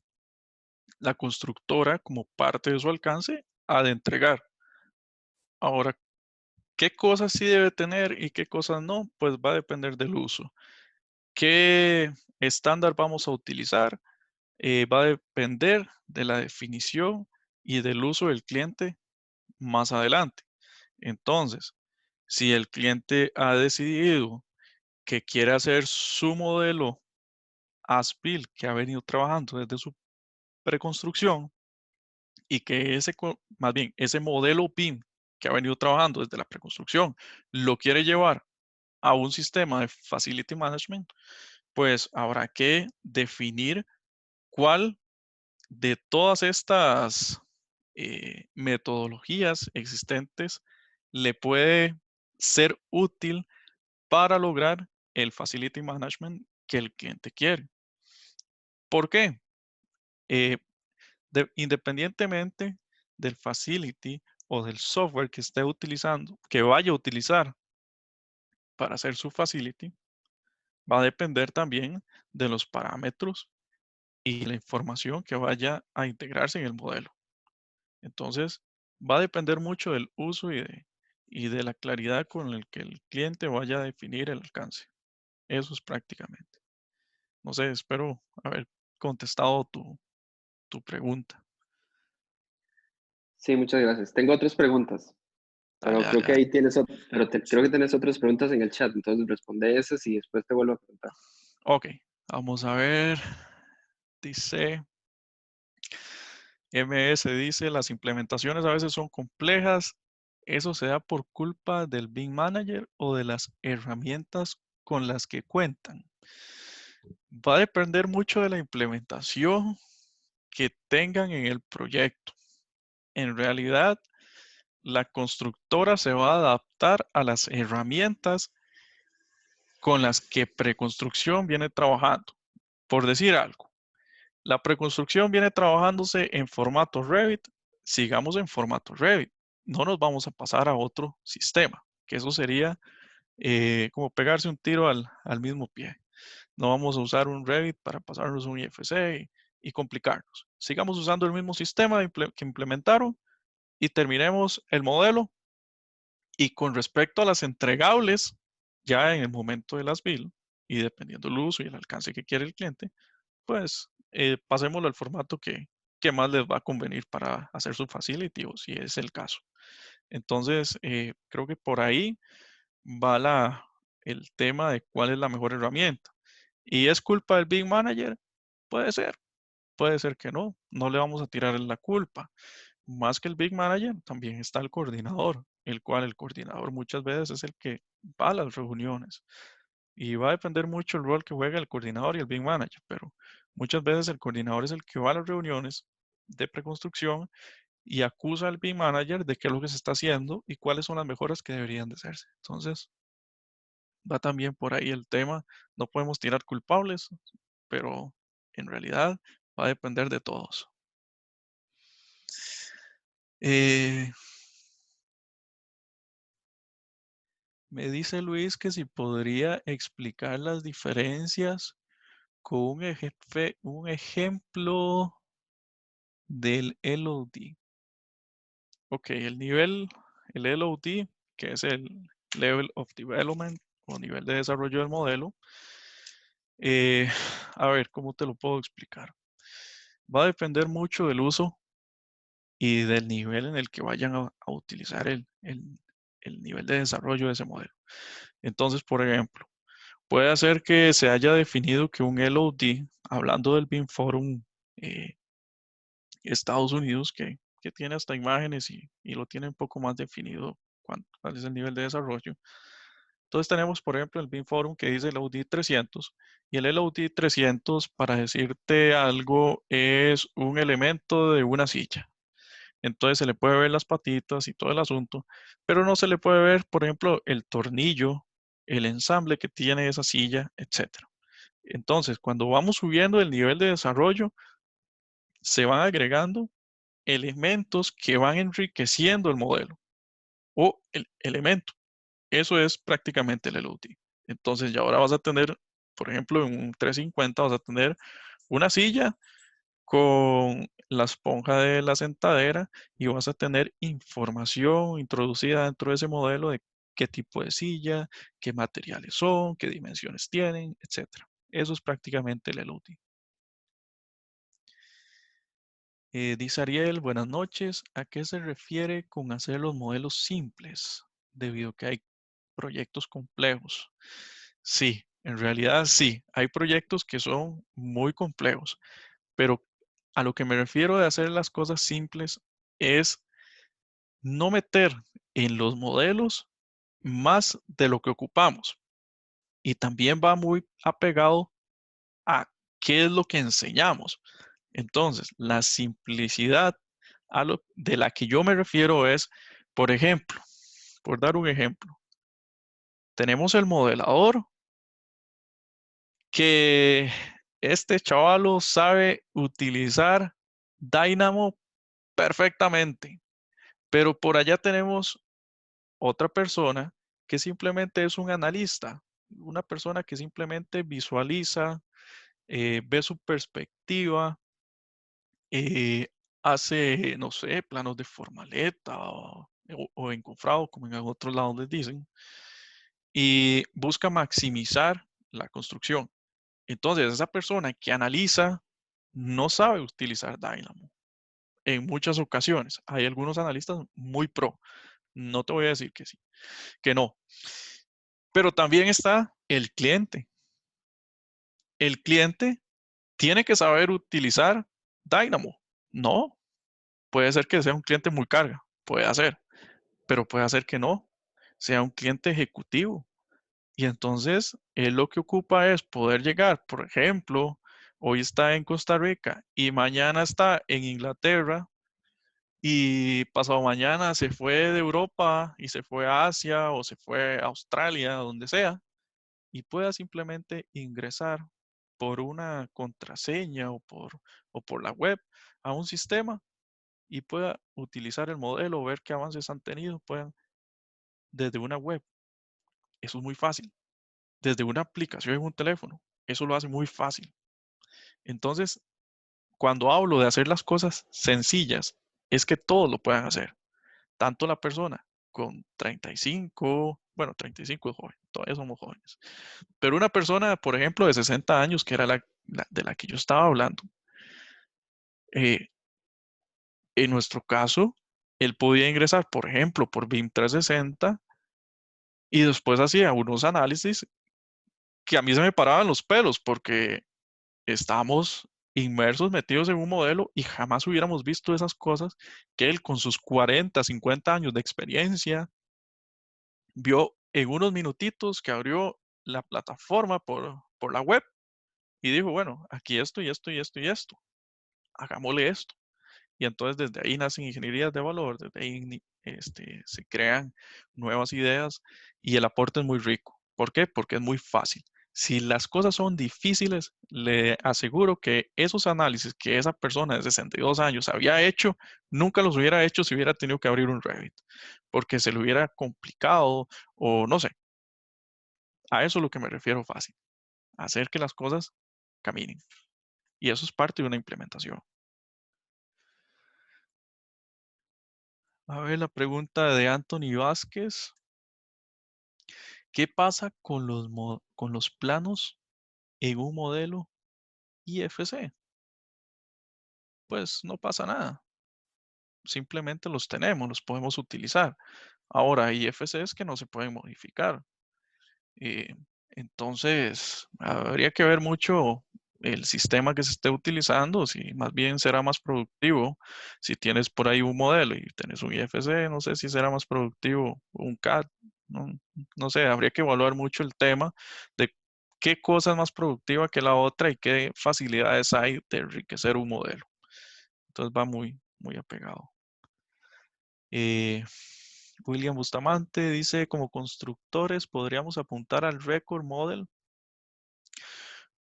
la constructora, como parte de su alcance, ha de entregar. Ahora, ¿qué cosas sí debe tener y qué cosas no? Pues va a depender del uso. ¿Qué estándar vamos a utilizar? Va a depender de la definición y del uso del cliente más adelante. Entonces, si el cliente ha decidido que quiere hacer su modelo as-built que ha venido trabajando desde su preconstrucción, y que más bien ese modelo BIM que ha venido trabajando desde la preconstrucción lo quiere llevar a un sistema de Facility Management, pues habrá que definir cuál de todas estas metodologías existentes le puede ser útil para lograr el Facility Management que el cliente quiere. ¿Por qué? Eh, independientemente del facility o del software que esté utilizando, que vaya a utilizar para hacer su facility, va a depender también de los parámetros y la información que vaya a integrarse en el modelo. Entonces, va a depender mucho del uso y de la claridad con el que el cliente vaya a definir el alcance. Eso es prácticamente. No sé, espero haber contestado tu pregunta. Sí, muchas gracias. Tengo otras preguntas, Dale, pero dale, creo que dale. ahí tienes, creo que tienes otras preguntas en el chat, entonces responde esas y después te vuelvo a preguntar. Ok, vamos a ver. Dice, MS dice, las implementaciones a veces son complejas. ¿Eso se da por culpa del BIM Manager o de las herramientas con las que cuentan? Va a depender mucho de la implementación que tengan en el proyecto. En realidad, la constructora se va a adaptar a las herramientas con las que preconstrucción viene trabajando. Por decir algo, la preconstrucción viene trabajándose en formato Revit, sigamos en formato Revit. No nos vamos a pasar a otro sistema, que eso sería como pegarse un tiro al mismo pie. No vamos a usar un Revit para pasarnos un IFC y complicarnos. Sigamos usando el mismo sistema que implementaron y terminemos el modelo. Y con respecto a las entregables, ya en el momento de las build y dependiendo del uso y el alcance que quiere el cliente, pues pasémoslo al formato que más les va a convenir para hacer su facility o si es el caso. Entonces, creo que por ahí va el tema de cuál es la mejor herramienta. ¿Y es culpa del Big Manager? Puede ser que no, no le vamos a tirar la culpa. Más que el Big Manager, también está el coordinador, el cual el coordinador muchas veces es el que va a las reuniones. Y va a depender mucho el rol que juega el coordinador y el Big Manager, pero muchas veces el coordinador es el que va a las reuniones de preconstrucción y acusa al Big Manager de qué es lo que se está haciendo y cuáles son las mejoras que deberían de hacerse. Entonces, va también por ahí el tema. No podemos tirar culpables, pero en realidad va a depender de todos. Eh, Me dice Luis que si podría explicar las diferencias con un ejemplo del LOD. Ok, el LOD, que es el Level of Development o nivel de desarrollo del modelo. A ver, ¿cómo te lo puedo explicar? Va a depender mucho del uso y del nivel en el que vayan a utilizar el nivel de desarrollo de ese modelo. Entonces, por ejemplo, puede ser que se haya definido que un LOD, hablando del BIM Forum Estados Unidos, que tiene hasta imágenes y lo tiene un poco más definido cuál es el nivel de desarrollo. Entonces tenemos, por ejemplo, el BIM Forum que dice LOD 300 y el LOD 300, para decirte algo, es un elemento de una silla. Entonces se le puede ver las patitas y todo el asunto, pero no se le puede ver, por ejemplo, el tornillo, el ensamble que tiene esa silla, etcétera. Entonces, cuando vamos subiendo el nivel de desarrollo, se van agregando elementos que van enriqueciendo el modelo o el elemento. Eso es prácticamente el LOD. Entonces, ya ahora vas a tener, por ejemplo, en un 350 vas a tener una silla con la esponja de la sentadera y vas a tener información introducida dentro de ese modelo de qué tipo de silla, qué materiales son, qué dimensiones tienen, etcétera. Eso es prácticamente el LOD. Dice Ariel, buenas noches. ¿A qué se refiere con hacer los modelos simples? Debido a que hay proyectos complejos. Sí, en realidad sí. Hay proyectos que son muy complejos, pero A lo que me refiero de hacer las cosas simples es no meter en los modelos más de lo que ocupamos. Y también va muy apegado a qué es lo que enseñamos. Entonces, la simplicidad de la que yo me refiero es, por ejemplo, por dar un ejemplo, tenemos el modelador que este chavalo sabe utilizar Dynamo perfectamente, pero por allá tenemos otra persona que simplemente es un analista, una persona que simplemente visualiza, ve su perspectiva, eh, hace, no sé, planos de formaleta o encofrado, como en otros lados les dicen, y busca maximizar la construcción. Entonces, esa persona que analiza no sabe utilizar Dynamo en muchas ocasiones. Hay algunos analistas muy pro. No te voy a decir que sí, que no. Pero también está el cliente. El cliente tiene que saber utilizar Dynamo. No, puede ser que sea un cliente muy carga, puede hacer, pero puede hacer que no, sea un cliente ejecutivo. Y entonces, él lo que ocupa es poder llegar, por ejemplo, hoy está en Costa Rica y mañana está en Inglaterra y pasado mañana se fue de Europa y se fue a Asia o se fue a Australia, donde sea, y pueda simplemente ingresar por una contraseña o por la web a un sistema y pueda utilizar el modelo, ver qué avances han tenido, puedan desde una web. Eso es muy fácil. Desde una aplicación en un teléfono. Eso lo hace muy fácil. Entonces, cuando hablo de hacer las cosas sencillas, es que todos lo puedan hacer. Tanto la persona con 35, bueno, 35 es joven, todavía somos jóvenes. Pero una persona, por ejemplo, de 60 años, que era de la que yo estaba hablando, eh, en nuestro caso, él podía ingresar, por ejemplo, por BIM 360 y después hacía unos análisis que a mí se me paraban los pelos porque estamos inmersos, metidos en un modelo y jamás hubiéramos visto esas cosas que él con sus 40, 50 años de experiencia vio en unos minutitos que abrió la plataforma por la web y dijo, bueno, aquí esto y esto y esto y esto, hagámosle esto. Y entonces desde ahí nacen ingenierías de valor, desde ahí se crean nuevas ideas y el aporte es muy rico. ¿Por qué? Porque es muy fácil. Si las cosas son difíciles, le aseguro que esos análisis que esa persona de 62 años había hecho, nunca los hubiera hecho si hubiera tenido que abrir un Revit, porque se le hubiera complicado o no sé. A eso es lo que me refiero fácil, hacer que las cosas caminen. Y eso es parte de una implementación. A ver, la pregunta de Anthony Vázquez. ¿Qué pasa con con los planos en un modelo IFC? Pues no pasa nada. Simplemente los tenemos, los podemos utilizar. Ahora, hay IFCs que no se pueden modificar. Eh, entonces, habría que ver mucho el sistema que se esté utilizando, si más bien será más productivo. Si tienes por ahí un modelo y tienes un IFC, no sé si será más productivo un CAD. No, no sé, habría que evaluar mucho el tema de qué cosa es más productiva que la otra y qué facilidades hay de enriquecer un modelo. Entonces va muy, muy apegado. Eh, William Bustamante dice, como constructores, ¿podríamos apuntar al record model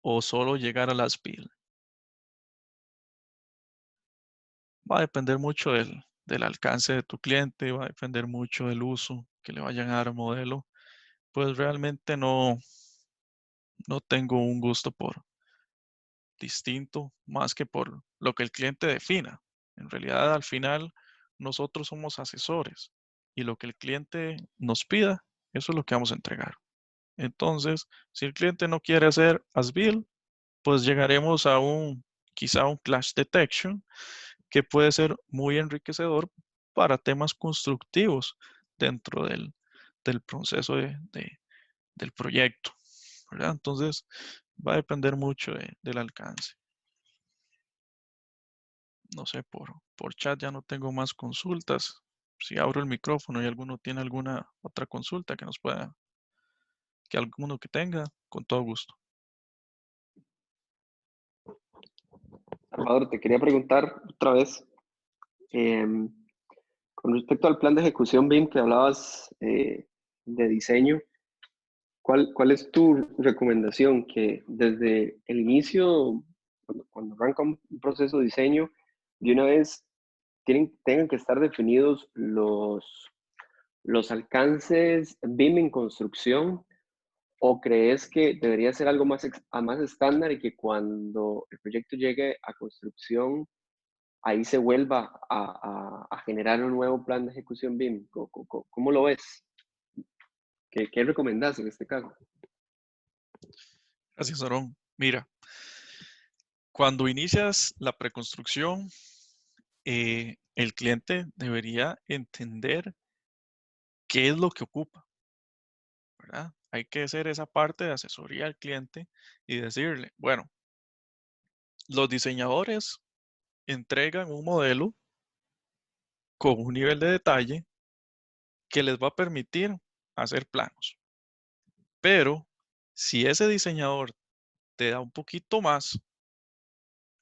o solo llegar a las build? Va a depender mucho del alcance de tu cliente, va a depender mucho del uso que le vayan a dar al modelo. Pues realmente no tengo un gusto por distinto más que por lo que el cliente defina. En realidad, al final, nosotros somos asesores y lo que el cliente nos pida, eso es lo que vamos a entregar. Entonces, si el cliente no quiere hacer as-built, pues llegaremos a quizá un clash detection que puede ser muy enriquecedor para temas constructivos dentro del proceso del proyecto, ¿verdad? Entonces, va a depender mucho del alcance. no sé, por chat ya no tengo más consultas. Si abro el micrófono y alguno tiene alguna otra consulta que alguno que tenga, con todo gusto. Salvador, te quería preguntar otra vez, em, con respecto al plan de ejecución BIM que hablabas de diseño, ¿cuál es tu recomendación? Que desde el inicio, cuando arranca un proceso de diseño, de una vez tengan que estar definidos los alcances BIM en construcción, ¿o crees que debería ser algo más estándar y que cuando el proyecto llegue a construcción, ahí se vuelva a generar un nuevo plan de ejecución BIM? ¿Cómo lo ves? ¿Qué recomendás en este caso? Gracias, Aarón. Mira, cuando inicias la preconstrucción, el cliente debería entender qué es lo que ocupa, ¿verdad? Hay que hacer esa parte de asesoría al cliente y decirle, bueno, los diseñadores entregan un modelo con un nivel de detalle que les va a permitir hacer planos. Pero si ese diseñador te da un poquito más,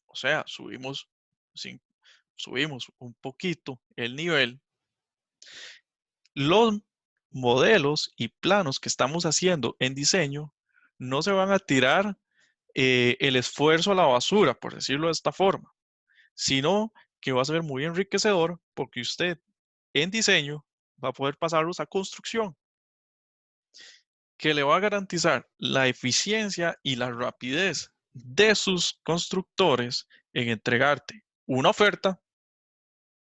o sea, subimos un poquito el nivel, los modelos y planos que estamos haciendo en diseño no se van a tirar el esfuerzo a la basura, por decirlo de esta forma, sino que va a ser muy enriquecedor porque usted en diseño va a poder pasarlos a construcción, que le va a garantizar la eficiencia y la rapidez de sus constructores en entregarte una oferta,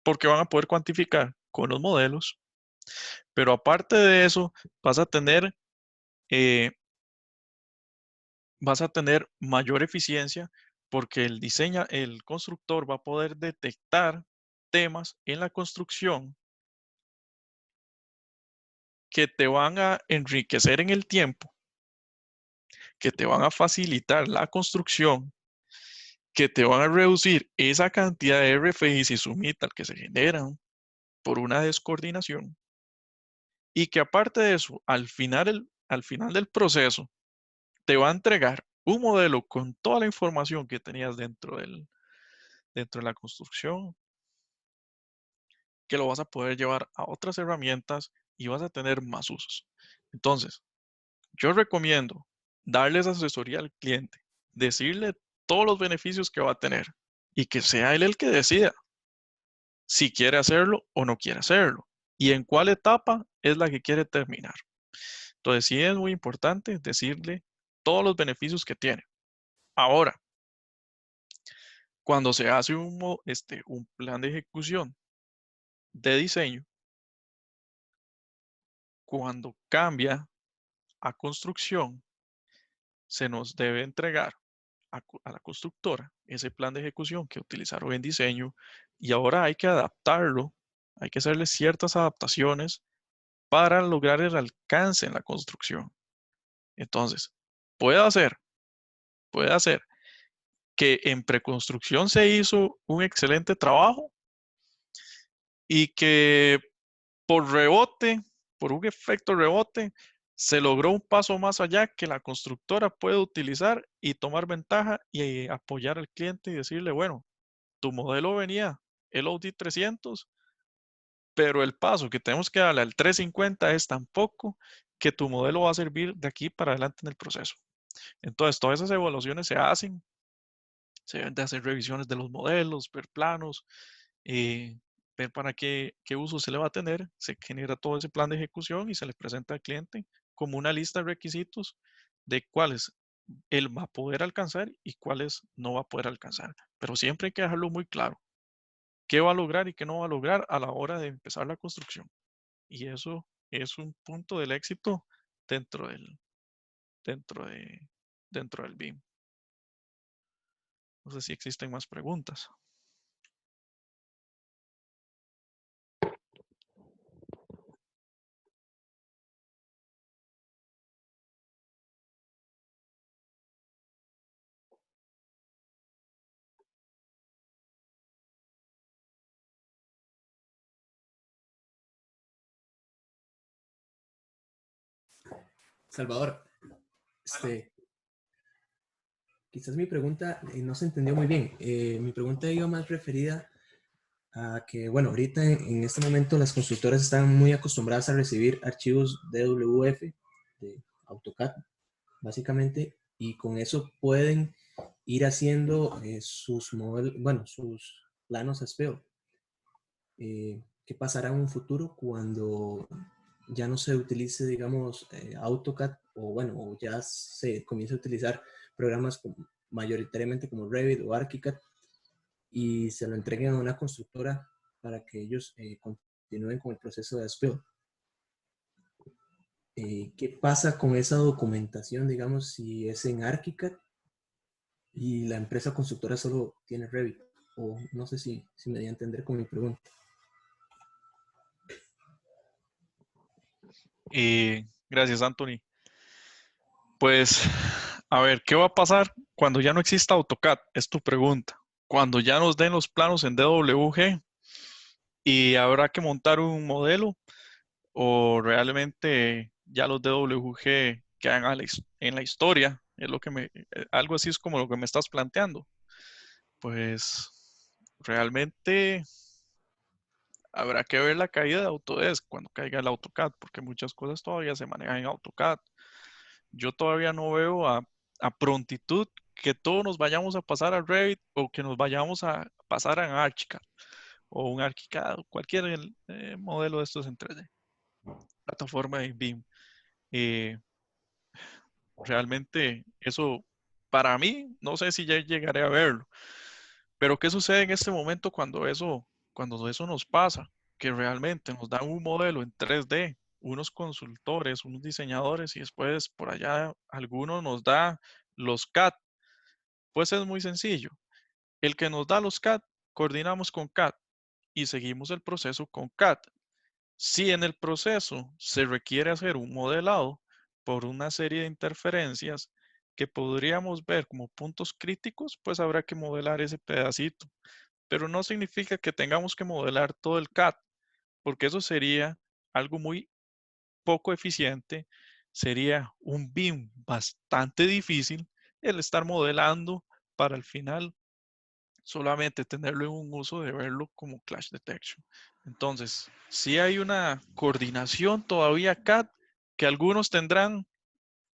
porque van a poder cuantificar con los modelos, pero aparte de eso, vas a tener, eh, vas a tener mayor eficiencia porque el constructor va a poder detectar temas en la construcción que te van a enriquecer en el tiempo, que te van a facilitar la construcción, que te van a reducir esa cantidad de RFIs y sumitas que se generan por una descoordinación, y que aparte de eso, al final del proceso, te va a entregar un modelo con toda la información que tenías dentro de la construcción, que lo vas a poder llevar a otras herramientas y vas a tener más usos. Entonces, yo recomiendo darles asesoría al cliente, decirle todos los beneficios que va a tener y que sea él el que decida si quiere hacerlo o no quiere hacerlo y en cuál etapa es la que quiere terminar. Entonces, sí es muy importante decirle todos los beneficios que tiene. Ahora, cuando se hace un plan de ejecución de diseño, cuando cambia a construcción, se nos debe entregar a la constructora ese plan de ejecución que utilizaron en diseño y ahora hay que adaptarlo, hay que hacerle ciertas adaptaciones para lograr el alcance en la construcción. Entonces, puede hacer, puede hacer que en preconstrucción se hizo un excelente trabajo y que por rebote, por un efecto rebote, se logró un paso más allá que la constructora puede utilizar y tomar ventaja y apoyar al cliente y decirle, bueno, tu modelo venía el Audi 300, pero el paso que tenemos que darle al 350 es tan poco que tu modelo va a servir de aquí para adelante en el proceso. Entonces, todas esas evaluaciones se hacen, se deben de hacer revisiones de los modelos, ver planos, eh, ver para qué uso se le va a tener, se genera todo ese plan de ejecución y se le presenta al cliente como una lista de requisitos de cuáles él va a poder alcanzar y cuáles no va a poder alcanzar. Pero siempre hay que dejarlo muy claro, qué va a lograr y qué no va a lograr a la hora de empezar la construcción. Y eso es un punto del éxito dentro del, dentro de, dentro del BIM. No sé si existen más preguntas. Salvador, quizás mi pregunta no se entendió muy bien. Mi pregunta iba más referida a que, bueno, ahorita en este momento las constructoras están muy acostumbradas a recibir archivos DWF, de AutoCAD, básicamente, y con eso pueden ir haciendo sus modelos, bueno, sus planos a espejo. ¿Qué pasará en un futuro cuando ya no se utilice, digamos, AutoCAD o bueno, o ya se comience a utilizar programas mayoritariamente como Revit o ArchiCAD y se lo entreguen a una constructora para que ellos continúen con el proceso de as-built? ¿Qué pasa con esa documentación, digamos, si es en ArchiCAD y la empresa constructora solo tiene Revit? O no sé si me di a entender con mi pregunta. Gracias, Anthony. Pues, a ver, ¿qué va a pasar cuando ya no exista AutoCAD? Es tu pregunta. Cuando ya nos den los planos en DWG y habrá que montar un modelo, o realmente ya los DWG quedan en la historia, es lo que algo así es como lo que me estás planteando. Pues realmente habrá que ver la caída de Autodesk cuando caiga el AutoCAD, porque muchas cosas todavía se manejan en AutoCAD. Yo todavía no veo a prontitud que todos nos vayamos a pasar a Revit o que nos vayamos a pasar a ArchiCAD o un ArchiCAD, cualquier modelo de estos en 3D, plataforma de BIM. Realmente eso, para mí, no sé si ya llegaré a verlo, pero ¿qué sucede en este momento cuando eso nos pasa? Que realmente nos dan un modelo en 3D, unos consultores, unos diseñadores y después por allá alguno nos da los CAD. Pues es muy sencillo. El que nos da los CAD, coordinamos con CAD y seguimos el proceso con CAD. Si en el proceso se requiere hacer un modelado por una serie de interferencias que podríamos ver como puntos críticos, pues habrá que modelar ese pedacito. Pero no significa que tengamos que modelar todo el CAD, porque eso sería algo muy poco eficiente, sería un BIM bastante difícil el estar modelando para al final solamente tenerlo en un uso de verlo como clash detection. Entonces, si hay una coordinación todavía CAD, que algunos tendrán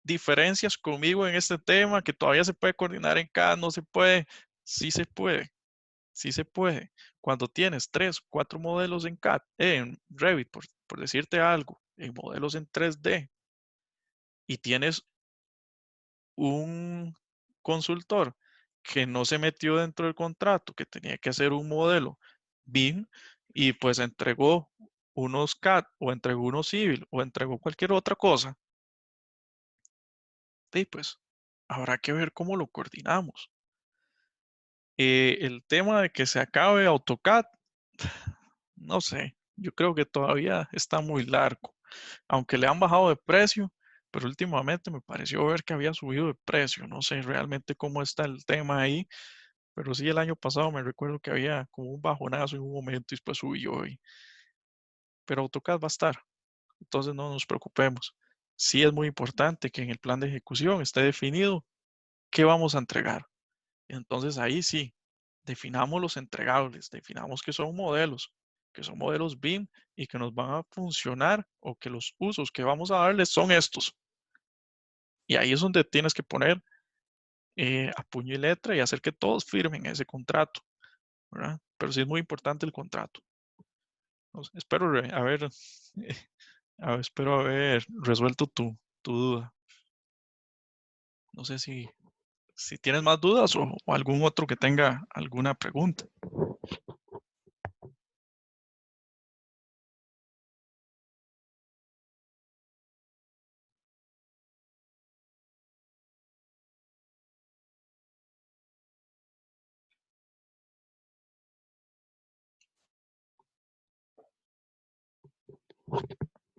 diferencias conmigo en este tema, que todavía se puede coordinar en CAD, no se puede, sí se puede, sí se puede. Cuando tienes 3, 4 modelos en CAD, en Revit, por decirte algo, en modelos en 3D, y tienes un consultor que no se metió dentro del contrato, que tenía que hacer un modelo BIM y pues entregó unos CAD o entregó unos civil o entregó cualquier otra cosa, y pues habrá que ver cómo lo coordinamos. El tema de que se acabe AutoCAD, no sé, yo creo que todavía está muy largo, aunque le han bajado de precio, pero últimamente me pareció ver que había subido de precio. No sé realmente cómo está el tema ahí, pero sí el año pasado me recuerdo que había como un bajonazo en un momento y después subió. Pero AutoCAD va a estar, entonces no nos preocupemos. Sí es muy importante que en el plan de ejecución esté definido qué vamos a entregar. Entonces ahí sí, definamos los entregables, definamos que son modelos BIM y que nos van a funcionar o que los usos que vamos a darles son estos. Y ahí es donde tienes que poner a puño y letra y hacer que todos firmen ese contrato, ¿verdad? Pero sí es muy importante el contrato. Entonces, espero haber resuelto tu duda. No sé si tienes más dudas o algún otro que tenga alguna pregunta.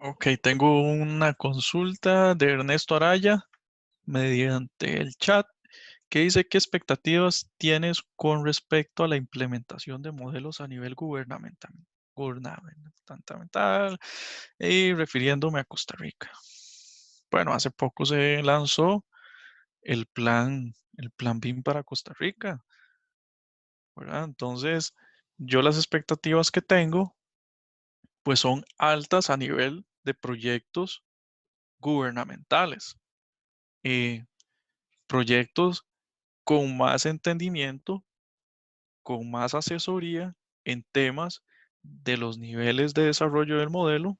Ok, tengo una consulta de Ernesto Araya mediante el chat que dice: ¿qué expectativas tienes con respecto a la implementación de modelos a nivel gubernamental y refiriéndome a Costa Rica? bueno, hace poco se lanzó el plan BIM para Costa Rica, ¿verdad? Entonces, yo las expectativas que tengo, pues son altas a nivel de proyectos gubernamentales, eh, proyectos con más entendimiento, con más asesoría en temas de los niveles de desarrollo del modelo,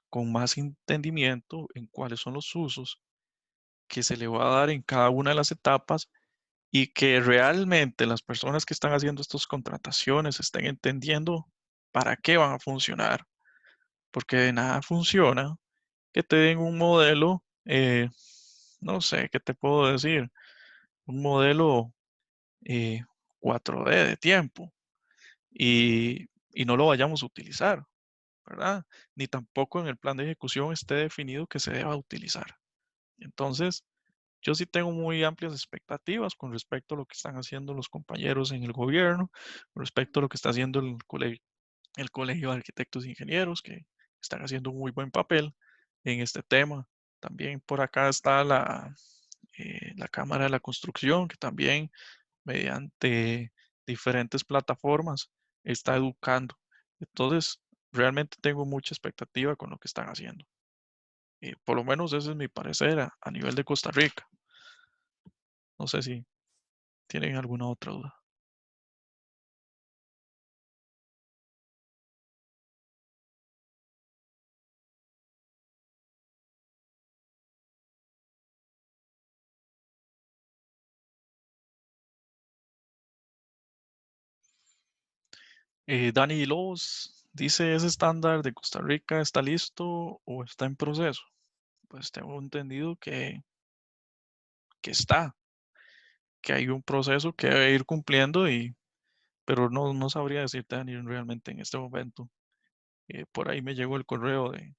con más entendimiento en cuáles son los usos que se le va a dar en cada una de las etapas y que realmente las personas que están haciendo estas contrataciones estén entendiendo para qué van a funcionar, porque de nada funciona que te den un modelo, no sé, ¿qué te puedo decir? Un modelo eh, 4D de tiempo y no lo vayamos a utilizar, ¿verdad? Ni tampoco en el plan de ejecución esté definido que se deba utilizar. Entonces, yo sí tengo muy amplias expectativas con respecto a lo que están haciendo los compañeros en el gobierno, con respecto a lo que está haciendo el colegio de arquitectos e ingenieros, que están haciendo un muy buen papel en este tema. También por acá está la Cámara de la Construcción, que también mediante diferentes plataformas está educando. Entonces, realmente tengo mucha expectativa con lo que están haciendo. Por lo menos ese es mi parecer a nivel de Costa Rica. No sé si tienen alguna otra duda. Dani Lobos dice, ¿ese estándar de Costa Rica está listo o está en proceso? Pues tengo entendido que está, que hay un proceso que debe ir cumpliendo pero no sabría decirte, Dani, realmente en este momento. Por ahí me llegó el correo de,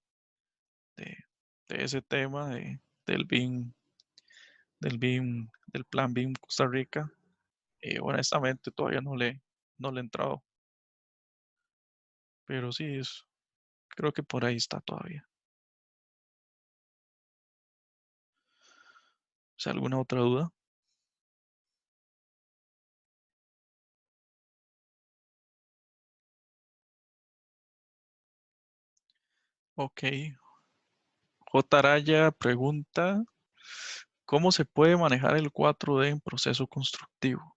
de ese tema del BIM, del plan BIM Costa Rica. Honestamente todavía no le he entrado, pero sí, creo que por ahí está todavía. ¿O alguna otra duda? Ok. J. Araya pregunta, ¿cómo se puede manejar el 4D en proceso constructivo?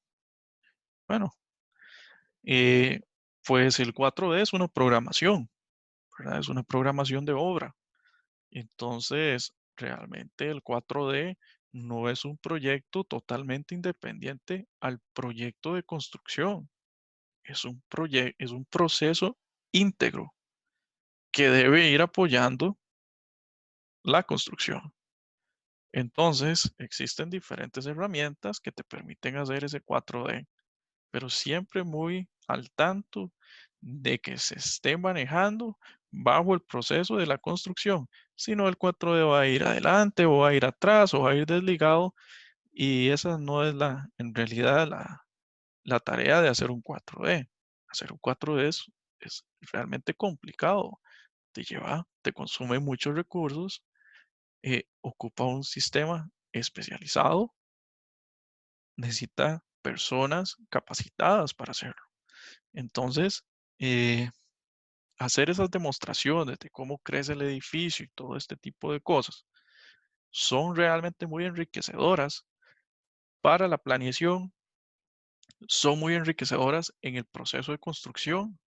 Bueno, eh, pues el 4D es una programación, ¿verdad? Es una programación de obra. Entonces, realmente el 4D no es un proyecto totalmente independiente al proyecto de construcción. Es un proceso íntegro que debe ir apoyando la construcción. Entonces, existen diferentes herramientas que te permiten hacer ese 4D, pero siempre muy al tanto de que se esté manejando bajo el proceso de la construcción. Si no, el 4D va a ir adelante o va a ir atrás o va a ir desligado y esa no es en realidad la tarea de hacer un 4D. Hacer un 4D es realmente complicado. Te consume muchos recursos, ocupa un sistema especializado, necesita personas capacitadas para hacerlo. Entonces, eh, hacer esas demostraciones de cómo crece el edificio y todo este tipo de cosas son realmente muy enriquecedoras para la planeación, son muy enriquecedoras en el proceso de construcción,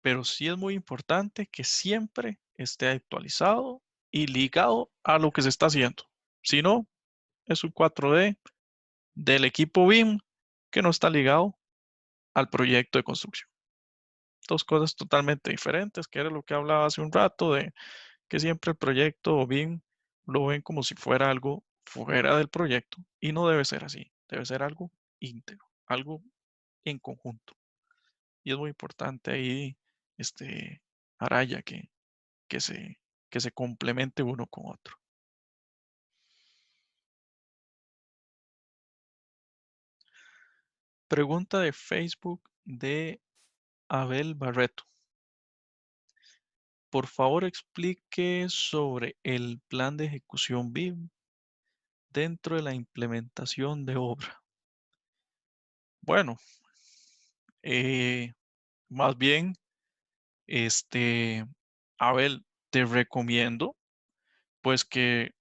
pero sí es muy importante que siempre esté actualizado y ligado a lo que se está haciendo. Si no, es un 4D del equipo BIM que no está ligado al proyecto de construcción. Dos cosas totalmente diferentes, que era lo que hablaba hace un rato, de que siempre el proyecto o BIM lo ven como si fuera algo fuera del proyecto y no debe ser así, debe ser algo íntegro, algo en conjunto. Y es muy importante ahí, Araya, que se, que se complemente uno con otro. Pregunta de Facebook de Abel Barreto. por favor explique sobre el plan de ejecución BIM dentro de la implementación de obra. Bueno, más bien, Abel, te recomiendo pues que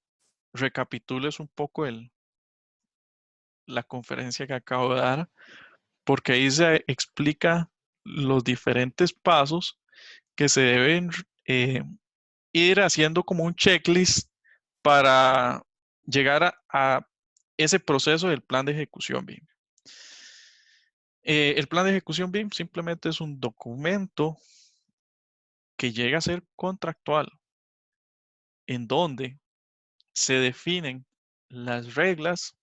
recapitules un poco la conferencia que acabo de dar, porque ahí se explica los diferentes pasos que se deben ir haciendo como un checklist para llegar a ese proceso del plan de ejecución BIM. El plan de ejecución BIM simplemente es un documento que llega a ser contractual, en donde se definen las reglas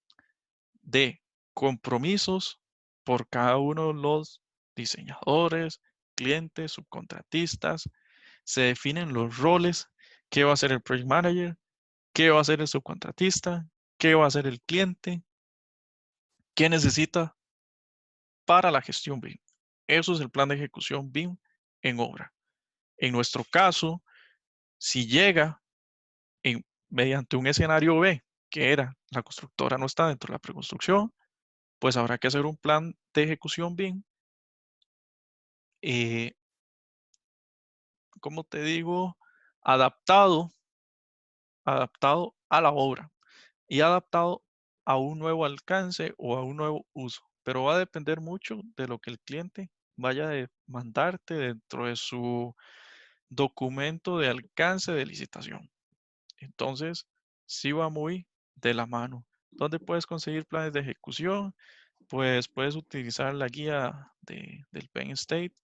de compromisos por cada uno de los diseñadores, clientes, subcontratistas. Se definen los roles, qué va a hacer el project manager, qué va a hacer el subcontratista, qué va a hacer el cliente, qué necesita para la gestión BIM. Eso es el plan de ejecución BIM en obra. En nuestro caso, si llega mediante un escenario B, que era la constructora no está dentro de la preconstrucción, pues habrá que hacer un plan de ejecución BIM, como te digo, adaptado a la obra y adaptado a un nuevo alcance o a un nuevo uso. Pero va a depender mucho de lo que el cliente vaya a mandarte dentro de su documento de alcance de licitación. Entonces, sí va muy de la mano. ¿Dónde puedes conseguir planes de ejecución? Pues puedes utilizar la guía del Penn State.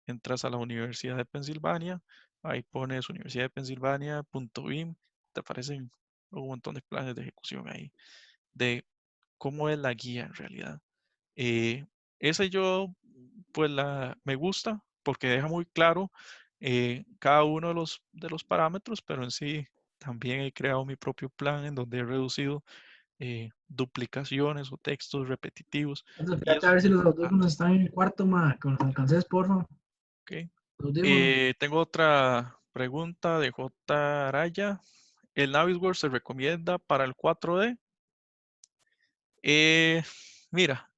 Entras a la Universidad de Pensilvania, ahí pones universidaddepensilvania.bim, te aparecen un montón de planes de ejecución ahí, de cómo es la guía en realidad. Ese yo, pues me gusta porque deja muy claro cada uno de los parámetros, pero en sí también he creado mi propio plan en donde he reducido duplicaciones o textos repetitivos. Entonces, Y fíjate a eso ver es si muy los audífonos importante. están en el cuarto, ma, que nos alcances, por favor. ¿Ok? Los audífonos. Tengo otra pregunta de J. Araya. ¿El Navisworks se recomienda para el 4D? Mira,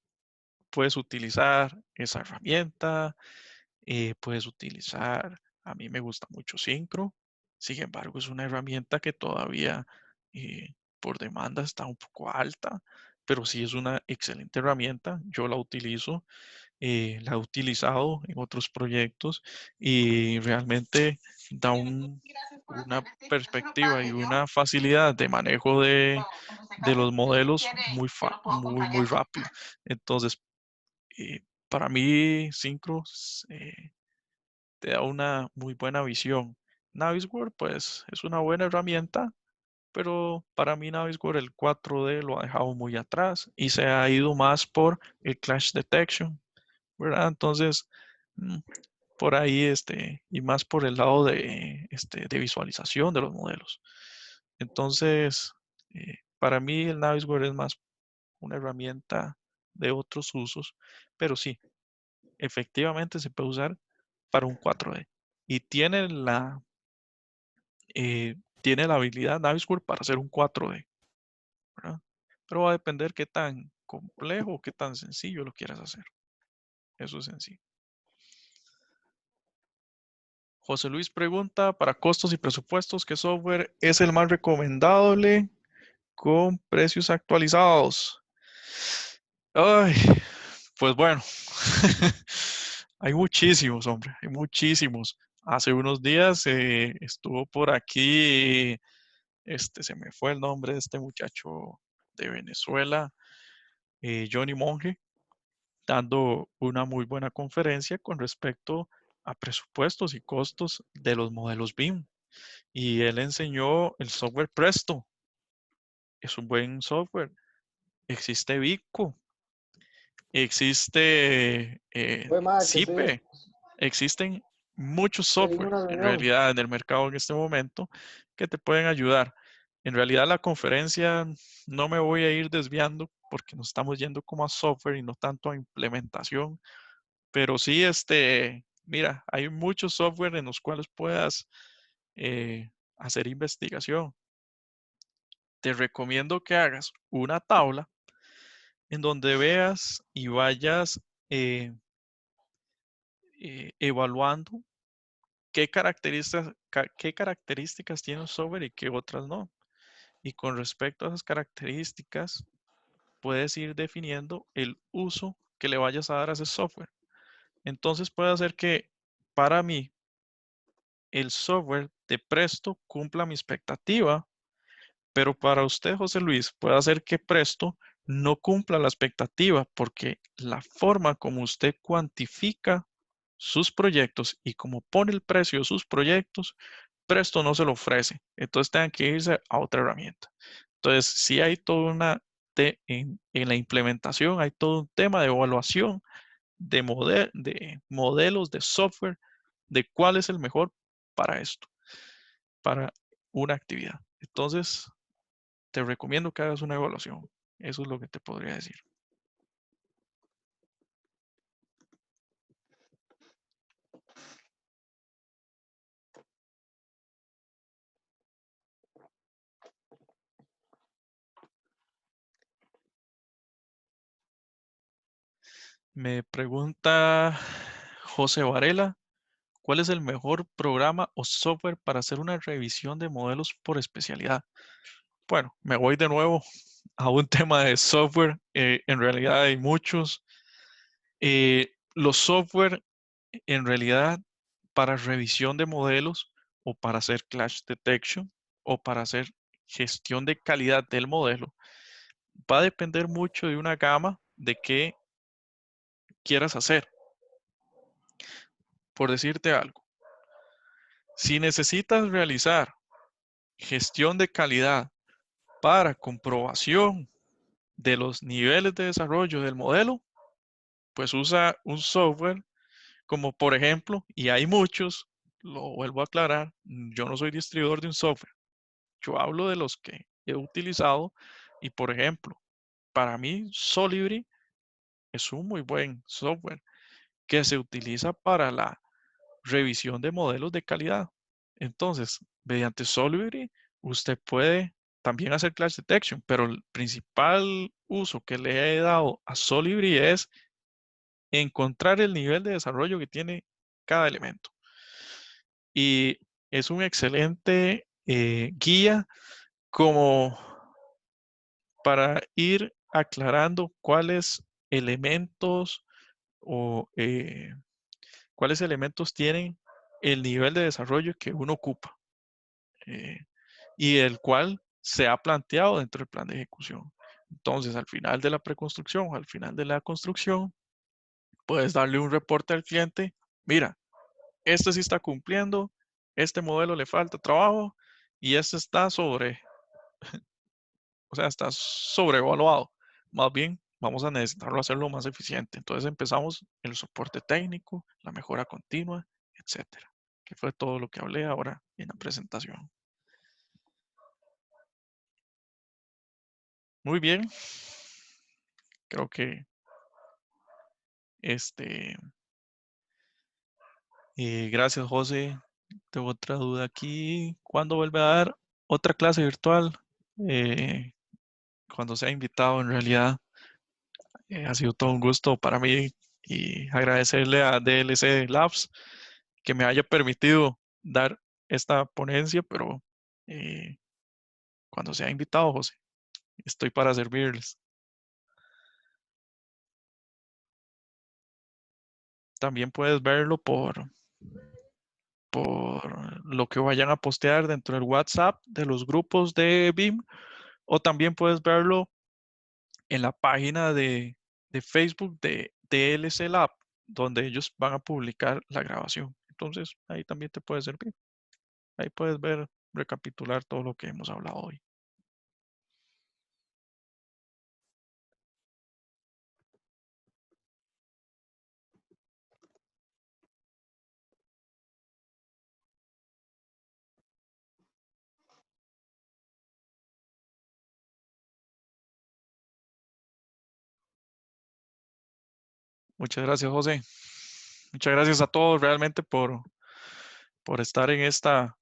puedes utilizar esa herramienta, puedes utilizar, a mí me gusta mucho Syncro, sin embargo es una herramienta que todavía por demanda está un poco alta, pero sí es una excelente herramienta, yo la utilizo, la he utilizado en otros proyectos y realmente da una perspectiva y una facilidad de manejo de los modelos muy rápido. Entonces, para mí, Syncro te da una muy buena visión. Navisworks, pues, es una buena herramienta, pero para mí Navisworks el 4D lo ha dejado muy atrás y se ha ido más por el Clash Detection, ¿verdad? Entonces, por ahí, y más por el lado de visualización de los modelos. Entonces, para mí el Navisworks es más una herramienta de otros usos, pero sí, efectivamente se puede usar para un 4D. Y tiene la habilidad Navisworks para hacer un 4D, ¿verdad? Pero va a depender qué tan complejo o qué tan sencillo lo quieras hacer. Eso es sencillo. José Luis pregunta, para costos y presupuestos, ¿qué software es el más recomendable con precios actualizados? Ay, pues bueno, hay muchísimos, hombre, hay muchísimos. Hace unos días estuvo por aquí, se me fue el nombre de este muchacho de Venezuela, Johnny Monge, dando una muy buena conferencia con respecto a presupuestos y costos de los modelos BIM. Y él enseñó el software Presto. Es un buen software. Existe Vico, existe Oye, madre, ¿qué es Zipe, eso? existen muchos Venimos a softwares una en reunión. realidad en el mercado en este momento que te pueden ayudar. En realidad la conferencia no me voy a ir desviando porque nos estamos yendo como a software y no tanto a implementación, pero sí mira, hay muchos software en los cuales puedas hacer investigación. Te recomiendo que hagas una tabla en donde veas y vayas evaluando qué características tiene un software y qué otras no. Y con respecto a esas características, puedes ir definiendo el uso que le vayas a dar a ese software. Entonces puede ser que para mí el software de Presto cumpla mi expectativa, pero para usted, José Luis, puede hacer que Presto no cumpla la expectativa porque la forma como usted cuantifica sus proyectos y como pone el precio de sus proyectos, Presto no se lo ofrece. Entonces tengan que irse a otra herramienta. Entonces, sí hay toda en la implementación, hay todo un tema de evaluación de modelos de software, de cuál es el mejor para esto, para una actividad. Entonces, te recomiendo que hagas una evaluación. Eso es lo que te podría decir. Me pregunta José Varela, ¿cuál es el mejor programa o software para hacer una revisión de modelos por especialidad? Bueno, me voy de nuevo a un tema de software. En realidad hay muchos. Los software, en realidad, para revisión de modelos o para hacer clash detection o para hacer gestión de calidad del modelo, va a depender mucho de una gama de qué quieras hacer. Por decirte algo, si necesitas realizar gestión de calidad para comprobación de los niveles de desarrollo del modelo, pues usa un software como por ejemplo, y hay muchos, lo vuelvo a aclarar, yo no soy distribuidor de un software. Yo hablo de los que he utilizado y por ejemplo, para mí Solibri es un muy buen software que se utiliza para la revisión de modelos de calidad. Entonces, mediante Solibri, usted puede también hacer clash detection, pero el principal uso que le he dado a Solibri es encontrar el nivel de desarrollo que tiene cada elemento. Y es un excelente guía como para ir aclarando cuáles elementos o cuáles elementos tienen el nivel de desarrollo que uno ocupa eh, y el cual se ha planteado dentro del plan de ejecución. Entonces, al final de la preconstrucción o al final de la construcción, puedes darle un reporte al cliente. Mira, este sí está cumpliendo, este modelo le falta trabajo y este está o sea, está sobrevaluado. Más bien, vamos a necesitarlo hacerlo más eficiente. Entonces empezamos el soporte técnico, la mejora continua, etcétera. Que fue todo lo que hablé ahora en la presentación. Muy bien. Creo que este. Gracias, José. Tengo otra duda aquí. ¿Cuándo vuelve a dar otra clase virtual? Eh, Cuando sea invitado, en realidad. Ha sido todo un gusto para mí y agradecerle a DLC Labs que me haya permitido dar esta ponencia, pero cuando sea invitado, José, estoy para servirles. También puedes verlo por lo que vayan a postear dentro del WhatsApp de los grupos de BIM, o también puedes verlo en la página de Facebook de DLC Lab, donde ellos van a publicar la grabación. Entonces, ahí también te puede servir. Ahí puedes ver, recapitular todo lo que hemos hablado hoy. Muchas gracias, José. Muchas gracias a todos realmente por estar en esta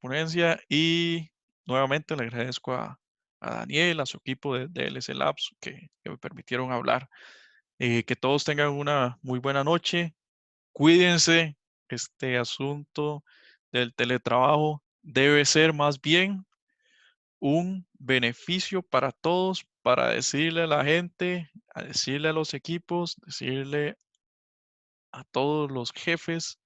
ponencia y nuevamente le agradezco a Daniel, a su equipo de LC Labs que me permitieron hablar. Que todos tengan una muy buena noche. Cuídense, este asunto del teletrabajo debe ser más bien un beneficio para todos, para decirle a la gente, a decirle a los equipos, decirle a todos los jefes,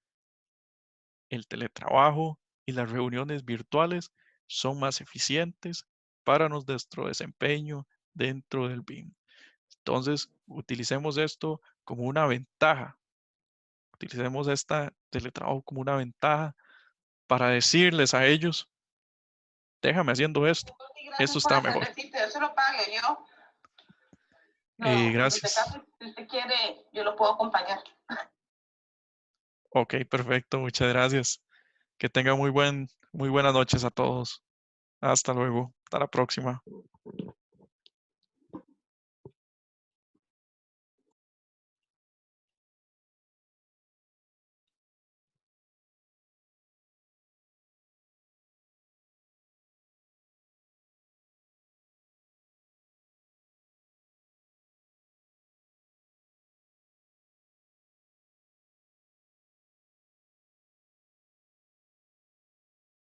el teletrabajo y las reuniones virtuales son más eficientes para nuestro desempeño dentro del BIM. Entonces, utilicemos esto como una ventaja. Utilicemos este teletrabajo como una ventaja para decirles a ellos, déjame haciendo esto. Esto está mejor. Eso lo pague yo. No, Gracias. si usted quiere, yo lo puedo acompañar. Ok, perfecto. Muchas gracias. Que tengan muy buenas noches a todos. Hasta luego. Hasta la próxima.